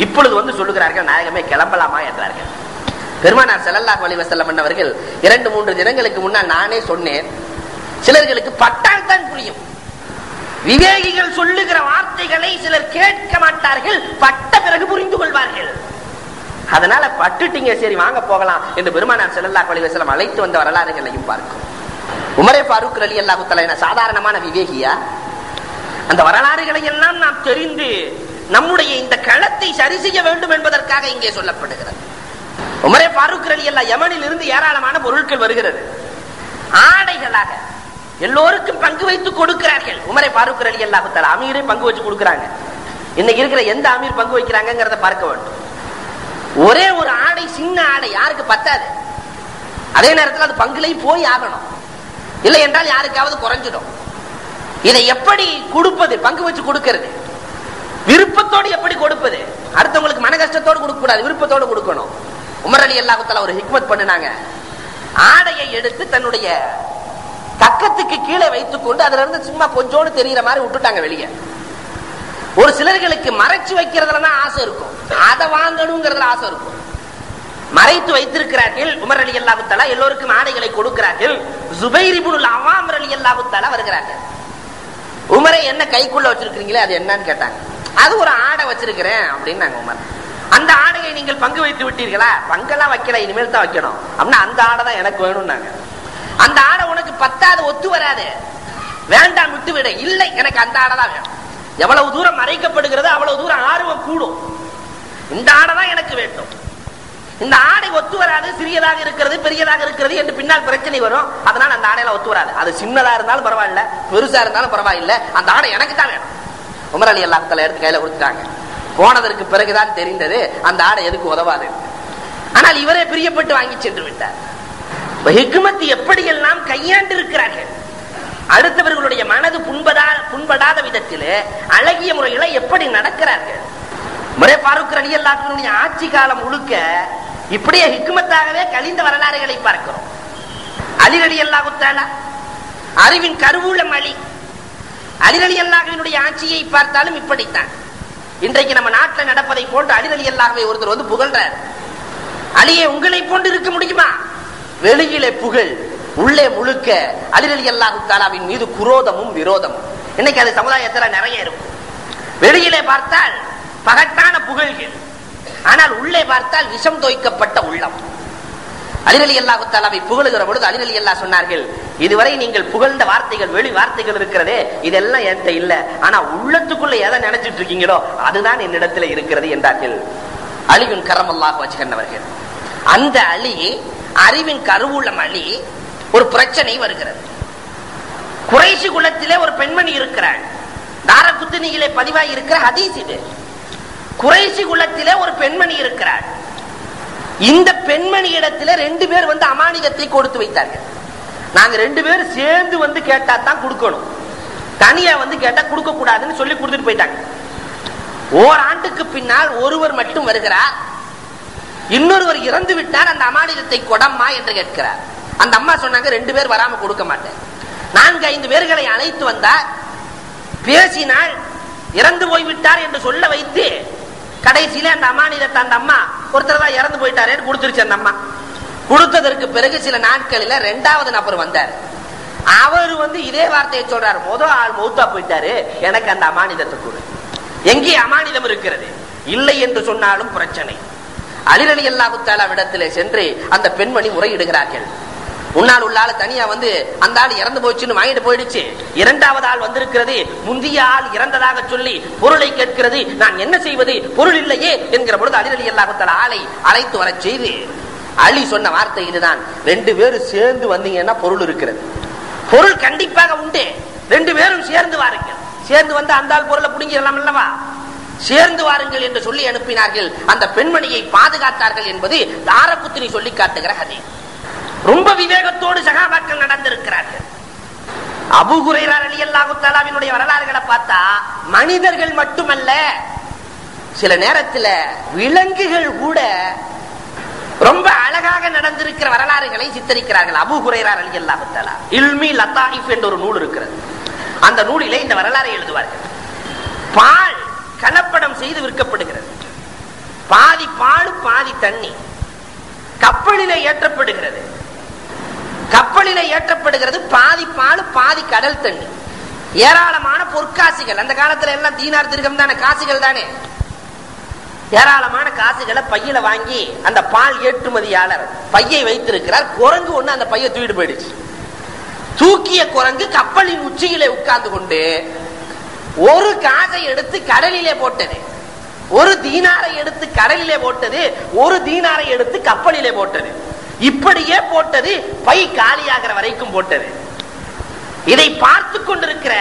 இப்பொழுது வந்து சொல்லுகிறார்கள், நாயகமே கிளம்பலாமா என்றார்கள். பெருமானார் ஸல்லல்லாஹு அலைஹி வஸல்லம் அவர்கள் 2-3 தினங்களுக்கு முன்னால் நானே சொன்னேன், சிலர்களுக்கு பட்டால் தான் புரியும். விவேகிகள் சொல்லுகிற வார்த்தைகளை சிலர் கேட்க மாட்டார்கள், பட்ட பிறகு புரிந்து கொள்வார்கள். அதனால பட்டுட்டீங்க, சரி வாங்க போகலாம் என்று பெருமானார் ஸல்லல்லாஹு அலைஹி வஸல்லம் அழைத்து வந்த வரலாறுகளையும் பார்க்கும். உமரே ஃபாரூக் ரலியல்லாஹு தஆலா சாதாரணமான விவேகியா? அந்த வரலாறுகளை எல்லாம் நாம் தெரிந்து நம்முடைய இந்த களத்தை சரி செய்ய வேண்டும் என்பதற்காக இங்கே சொல்லப்படுகிறது. உமரே ஃபாரூக் ரலியல்லாஹு யமனில் இருந்து ஏராளமான பொருட்கள் வருகிறது. ஆடைகளாக எல்லோருக்கும் பங்கு வைத்து கொடுக்கிறார்கள். உமரை ஃபாரூக் ரலியல்லாஹு தஆலா அமீரே பங்கு வச்சு கொடுக்கிறாங்க. இன்னைக்கு இருக்கிற எந்த அமீர் பங்கு வைக்கிறாங்கிறத பார்க்க வேண்டும். ஒரே ஒரு ஆடை, சின்ன ஆடை, யாருக்கு பத்தாது. அதே நேரத்தில் அது பங்குலையும் போய் ஆகணும், இல்லை என்றால் யாருக்காவது குறைஞ்சிடும். இதை எப்படி கொடுப்பது? பங்கு வச்சு கொடுக்கிறது. விருப்பத்தோடு எப்படி கொடுப்பது? அடுத்தவங்களுக்கு மன கஷ்டத்தோடு கொடுக்க கூடாது, விருப்பத்தோடு கொடுக்கணும். உமர் ரலியல்லாஹு தஆலா ஒரு ஹிக்மத் பண்ணினாங்க. ஆடையை எடுத்து தன்னுடைய கக்கத்துக்கு கீழே வைத்துக் கொண்டு அதுல இருந்து சும்மா கொஞ்சோடு தெரிகிற மாதிரி விட்டுட்டாங்க வெளியே. ஒரு சிலர்களுக்கு மறைச்சு வைக்கிறதுல ஆசை இருக்கும், அதை வாங்கணுங்கிறதுல ஆசை இருக்கும். மறைத்து வைத்திருக்கிறார்கள். உமர் ரலியல்லாஹு தஆலா எல்லோருக்கும் ஆடைகளை கொடுக்கிறார்கள். ஜுபைர் இப்னுல் அவாம் ரலியல்லாஹு தஆலா வருகிறார்கள். உமரை என்ன கைக்குள்ள வச்சிருக்கீங்களே அது என்னன்னு கேட்டாங்க. அது ஒரு ஆடை வச்சிருக்கிறேன் அப்படின்னாங்க உமர். அந்த ஆடையை நீங்கள் பங்கு வைத்து விட்டீர்களா? பங்கெல்லாம் வைக்கல, இனிமேல் தான் வைக்கணும் அப்படின்னா அந்த ஆடை தான் எனக்கு வேணும்னாங்க. அந்த ஆடை உனக்கு பத்தாது, ஒத்து வராது, வேண்டாம் விட்டு விட. இல்லை, எனக்கு அந்த ஆடை தான் வேணும். எவ்வளவு தூரம் மறைக்கப்படுகிறது அவ்வளவு தூரம் ஆர்வம் கூடும். இந்த ஆடை தான் எனக்கு வேண்டும். இந்த ஆடை ஒத்து வராது, சிறியதாக இருக்கிறது, பெரியதாக இருக்கிறது என்று பின்னால் பிரச்சனை வரும். அதனால அந்த ஆடையெல்லாம் ஒத்து வராது. அது சின்னதா இருந்தாலும் பரவாயில்ல, பெருசா இருந்தாலும் பரவாயில்லை, அந்த ஆடை எனக்கு தான் வேணும். உமர் ரலியல்லாஹு தஆலா எடுத்து கையில கொடுத்துட்டாங்க. போனதற்கு பிறகுதான் தெரிந்தது அந்த ஆடை எதுக்கு உதவாது. ஆனால் இவரே பிரியப்பட்டு வாங்கி சென்று விட்டார். ஹிக்மத் எப்படியெல்லாம் கையாண்டு இருக்கிறார்கள். அடுத்தவர்களுடைய மனது புண்படாத விதத்தில் அழகிய முறைகளை எப்படி நடக்கிறார்கள். உமர் ஃபாரூக் ரலியல்லாஹு அன்ஹுடைய ஆட்சி காலம் முழுக்க இப்படியே ஹிக்மத்தாகவே கழிந்த வரலாறுகளை பார்க்கிறோம். அலி ரலியல்லாஹு தஆலா அறிவின் கருவூலம் அலி. அலி ரலியல்லாஹு அன்ஹுடைய ஆட்சியை பார்த்தாலும் இப்படித்தான். இன்றைக்கு நம்ம நாட்டில் நடப்பதை போன்று அலி ரலியல்லாஹுவை ஒருத்தர் வந்து புகழ்றார். அலியே உங்களை போன்று இருக்க முடியுமா? வெளியிலே புகழ், உள்ளே முழுக்க அலி ரலியல்லாஹு தஆலாவின் மீது குரோதமும் விரோதமும். இன்னைக்கு அது சமுதாயத்தில் நிறைய இருக்கும். வெளியிலே பார்த்தால் பகட்டான புகழ்கள், ஆனால் உள்ளே பார்த்தால் விஷம் தோய்க்கப்பட்ட உள்ளம். அலி ரலியல்லாஹு தஆலாவை புகழுகிற பொழுது அலி ரலியல்லாஹு சொன்னார்கள், இதுவரை நீங்கள் புகழ்ந்த வார்த்தைகள், வெளி வார்த்தைகள் இருக்கிறதே, இதெல்லாம் என்கிட்ட இல்ல, ஆனா உள்ளத்துக்குள்ள எதை நினைச்சிட்டு இருக்கீங்களோ அதுதான் என்னிடத்துல இருக்கிறது என்றார்கள் அலியுன் கரமல்லாஹு வஜ்ஹன் அவர்கள். அந்த அலி, அறிவின் கருவூலம் அலி, ஒரு பிரச்சனை வருகிறது. குறைஷி குலத்திலே ஒரு பெண்மணி இருக்கிறாள். தாரகுத்னியிலே பதிவாகி இருக்கிற ஹதீஸ் இது. குறைஷி குலத்திலே ஒரு பெண்மணி இருக்கிறாள். இந்த பெண்மணி இடத்துல 2 பேர் வந்து அமானிதத்தை கொடுத்து வைத்தார்கள். நாங்க 2 பேர் சேர்ந்து வந்து கேட்டா தான் கொடுக்கணும், தனியா வந்து கேட்டா கொடுக்க கூடாதுன்னு சொல்லி கொடுத்துட்டு போயிட்டாங்க. ஓராண்டுக்கு பின்னால் ஒருவர் மட்டும் வருகிறார். இன்னொருவர் இறந்து விட்டார். அந்த அமானிதத்தை கொடம்மா என்று கேட்கிறார். அந்த அம்மா சொன்னாங்க, 2 பேர் வராம கொடுக்க மாட்டேன். 4-5 பேர்களை அழைத்து வந்தார். பேசினால் இறந்து போய்விட்டார் என்று சொல்ல வைத்து கடைசியில அந்த அமானிதத்தை அந்த அம்மா, ஒருத்தர் தான் இறந்து போயிட்டாரேன்னு கொடுத்துருச்சு. அந்த அம்மா கொடுத்ததற்கு பிறகு சில நாட்களில் 2வது நபர் வந்தார். அவர் வந்து இதே வார்த்தையை சொல்றாரு, முதல் ஆள் மௌத்தா போயிட்டாரு, எனக்கு அந்த அமானிதத்தை கொடு. எங்கே அமானிதம் இருக்கிறது? இல்லை என்று சொன்னாலும் பிரச்சனை. அலி ரலியல்லாஹு தஆலா இடத்திலே சென்று அந்த பெண்மணி முறையிடுகிறார்கள். முன்னால் உள்ள ஆள் தனியா வந்து அந்த ஆள் இறந்து போச்சுன்னு வாங்கிட்டு போயிடுச்சு. 2வது ஆள் வந்திருக்கிறது, முந்தைய ஆள் இறந்ததாக சொல்லி பொருளை கேட்கிறது. நான் என்ன செய்வது, பொருள் இல்லையே என்கிற பொழுது அலி ரலியல்லாஹு தஆலா ஆளை அழைத்து வர செய்து அலி சொன்ன வார்த்தை இதுதான், 2 பேரும் சேர்ந்து வந்தீங்கன்னா பொருள் இருக்கிறது. பொருள் கண்டிப்பாக உண்டு, 2 பேரும் சேர்ந்து வாருங்கள். சேர்ந்து வந்து அந்த ஆள் பொருளை புடுங்கிடலாம் அல்லவா, சேர்ந்து வாருங்கள் என்று சொல்லி அனுப்பினார்கள். அந்த பெண்மணியை பாதுகாத்தார்கள் என்பது தாரகுத்னி சொல்லி காட்டுகிற ஹதீஸ். ரொம்ப விவேகத்தோடு சஹாபாக்கள் நடந்திருக்கிறார்கள். அபூ ஹுரைரா ரலியல்லாஹு தஆலாவினுடைய வரலாறுகளை பார்த்தா மனிதர்கள் மட்டுமல்ல, சில நேரத்தில் விலங்குகள் கூட ரொம்ப அழகாக நடந்திருக்கிற வரலாறுகளை சித்தரிக்கிறார்கள். அபூ ஹுரைரா ரலியல்லாஹு தஆலா இல்மி லதாயிஃப் என்ற ஒரு நூல் இருக்கிறது. அந்த நூலிலே இந்த வரலாறை எழுதுவார்கள். பால் கலப்படம் செய்து விற்கப்படுகிறது. பாதி பால் பாதி தண்ணி கப்பலிலே ஏற்றப்படுகிறது. கப்பலிலே ஏற்றப்படுகிறது பாதி பால் பாதி கடல் தண்ணி. ஏராளமான பொற்காசிகள், அந்த காலத்துல எல்லாம் தீனார் திர்கம் தானே, காசுகள் தானே. ஏராளமான காசுகளை பையில வாங்கி அந்த பால் ஏற்றுமதியாளர் பையை வைத்திருக்கிறார். குரங்கு ஒண்ணு அந்த பையை தூக்கிட்டு போயிடுச்சு. தூக்கிய குரங்கு கப்பலின் உச்சியிலே உட்கார்ந்து கொண்டு ஒரு காசை எடுத்து கடலிலே போட்டது, ஒரு தீனாரை எடுத்து கடலிலே போட்டது, ஒரு தீனாரை எடுத்து கப்பலிலே போட்டது. இப்படியே போட்டது, பை காலியாகிற வரைக்கும் போட்டது. இதை பார்த்து கொண்டிருக்கிற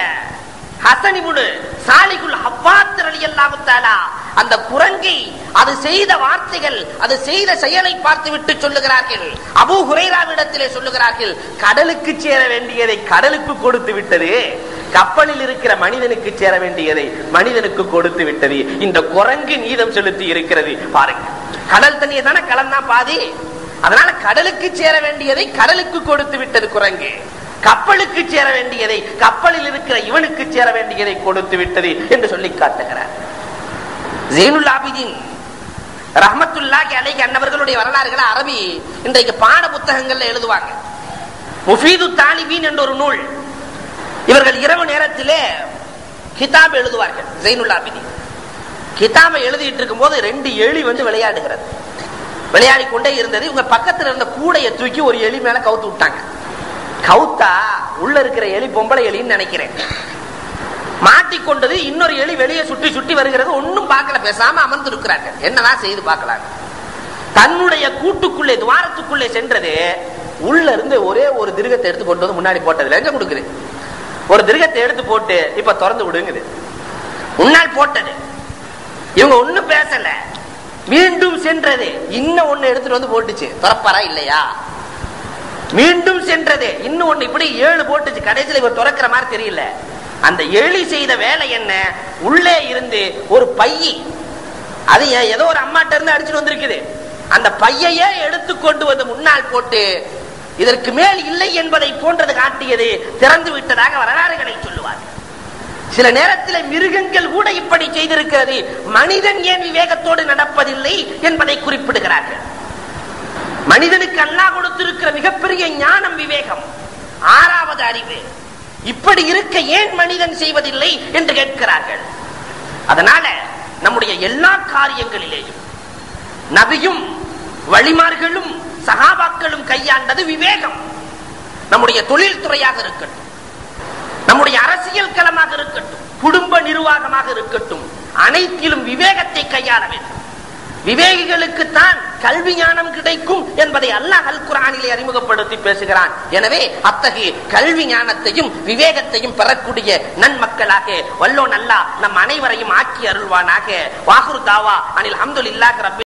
ஹசன் இப்னு சாலிகுல் ஹவ்வாத் ரலியல்லாஹு தஆலா அந்த குரங்கை அது செய்த வார்த்தைகள், அது செய்த செயலை பார்த்து விட்டு சொல்லுகிறார்கள், அபூ ஹுரைராவிடத்திலே சொல்லுகிறார்கள், கடலுக்கு சேர வேண்டியதை கடலுக்கு கொடுத்து விட்டது, கப்பலில் இருக்கிற மனிதனுக்கு சேர வேண்டியதை மனிதனுக்கு கொடுத்து விட்டது. இந்த குரங்கு நீதம் செலுத்தி இருக்கிறது பாருங்க. கடல் தண்ணியை தானே கலந்தா பாதி, அதனால கடலுக்கு சேர வேண்டியதை கடலுக்கு கொடுத்து விட்டது குரங்கு. கப்பலுக்கு சேர வேண்டியதை கப்பலில் இருக்கிற இவனுக்கு சேர வேண்டியதை கொடுத்து விட்டது என்று சொல்லி காட்டுகிறார். ஜைனுல் ஆபிதீன் ரஹ்மத்துல்லாஹி அலைஹி அன்னவர்களுடைய வரலாறுகளை அரபி இன்றைக்கு பாட புத்தகங்கள்ல எழுதுவாங்க. முஃபீது தாலிபீன் என்ற ஒரு நூல், இவர்கள் இரவு நேரத்திலே கிதாப் எழுதுவார்கள். ஜைனுல் ஆபிதீன் கிதாபை எழுதிட்டு இருக்கும் போது 2 எலி வந்து விளையாடுகிறது. விளையாடி கொண்டே இருந்தது. இவங்க பக்கத்துல இருந்த கூடையை தூக்கி ஒரு எலி மேல கவுத்து விட்டாங்க. கவுத்தா உள்ள இருக்கிற எலி பொம்பளை எலின்னு நினைக்கிறேன், மாட்டிக்கொண்டது. இன்னொரு எலி வெளியே சுற்றி சுற்றி வருகிறது. ஒன்னும் பார்க்கல, பேசாம அமர்ந்து இருக்கிறார்கள். என்னதான் செய்து பார்க்கலாம். தன்னுடைய கூட்டுக்குள்ளே துவாரத்துக்குள்ளே சென்றது. உள்ள இருந்து ஒரே ஒரு திருகத்தை எடுத்து கொண்டு வந்து முன்னாடி போட்டது. எங்க கொடுக்குது? ஒரு திருகத்தை எடுத்து போட்டு இப்ப திறந்து விடுங்குது. முன்னால் போட்டது. இவங்க ஒண்ணும் பேசல. மீண்டும் சென்றது. இன்னும் ஒண்ணு எடுத்துட்டு வந்து போட்டுச்சு. திறப்பாரா இல்லையா? மீண்டும் சென்றது. இன்னும் ஒண்ணு, இப்படி 7 போட்டுச்சு. கடைசியில் இவர் திறக்கிற மாதிரி தெரியல. அந்த எலி செய்த வேலை என்ன? உள்ளே இருந்து ஒரு பைய, அது ஏதோ ஒரு அம்மாட்ட இருந்து அடிச்சுட்டு வந்திருக்குது. அந்த பையையே எடுத்துக்கொண்டு வந்து முன்னால் போட்டு இதற்கு மேல் இல்லை என்பதை போன்றது காட்டியது. திறந்து விட்டதாக வரலாறுகளை சொல்லுவார். சில நேரத்தில் மிருகங்கள் கூட இப்படி செய்திருக்கிறது. மனிதன் ஏன் விவேகத்தோடு நடப்பதில்லை என்பதை குறிப்பிடுகிறார்கள். மனிதனுக்கு அல்லாஹ் கொடுத்திருக்கிற மிகப்பெரிய ஞானம் விவேகம், 6வது அறிவு. இப்படி இருக்க ஏன் மனிதன் செய்வதில்லை என்று கேட்கிறார்கள். அதனால நம்முடைய எல்லா காரியங்களிலேயும் நபியும் வழிமார்களும் சஹாபாக்களும் கையாண்டது விவேகம். நம்முடைய தொழில் துறையாக இருக்கட்டும், நம்முடைய அரசியல் களமாக இருக்கட்டும், குடும்ப நிர்வாகமாக இருக்கட்டும், அனைத்திலும் விவேகத்தை கையாள வேண்டும். விவேகிகளுக்குத்தான் கல்வி ஞானம் கிடைக்கும் என்பதை அல்லாஹ் அல் குர்ஆனிலே அறிமுகப்படுத்தி பேசுகிறான். எனவே அத்தகைய கல்வி ஞானத்தையும் விவேகத்தையும் பெறக்கூடிய நன்மக்களாக வல்லோன் அல்லாஹ் நம் அனைவரையும் ஆக்கி அருள்வானாக. வாஹிரு தாவா அனில் ஹம்துலில்லாஹி ரப்பில்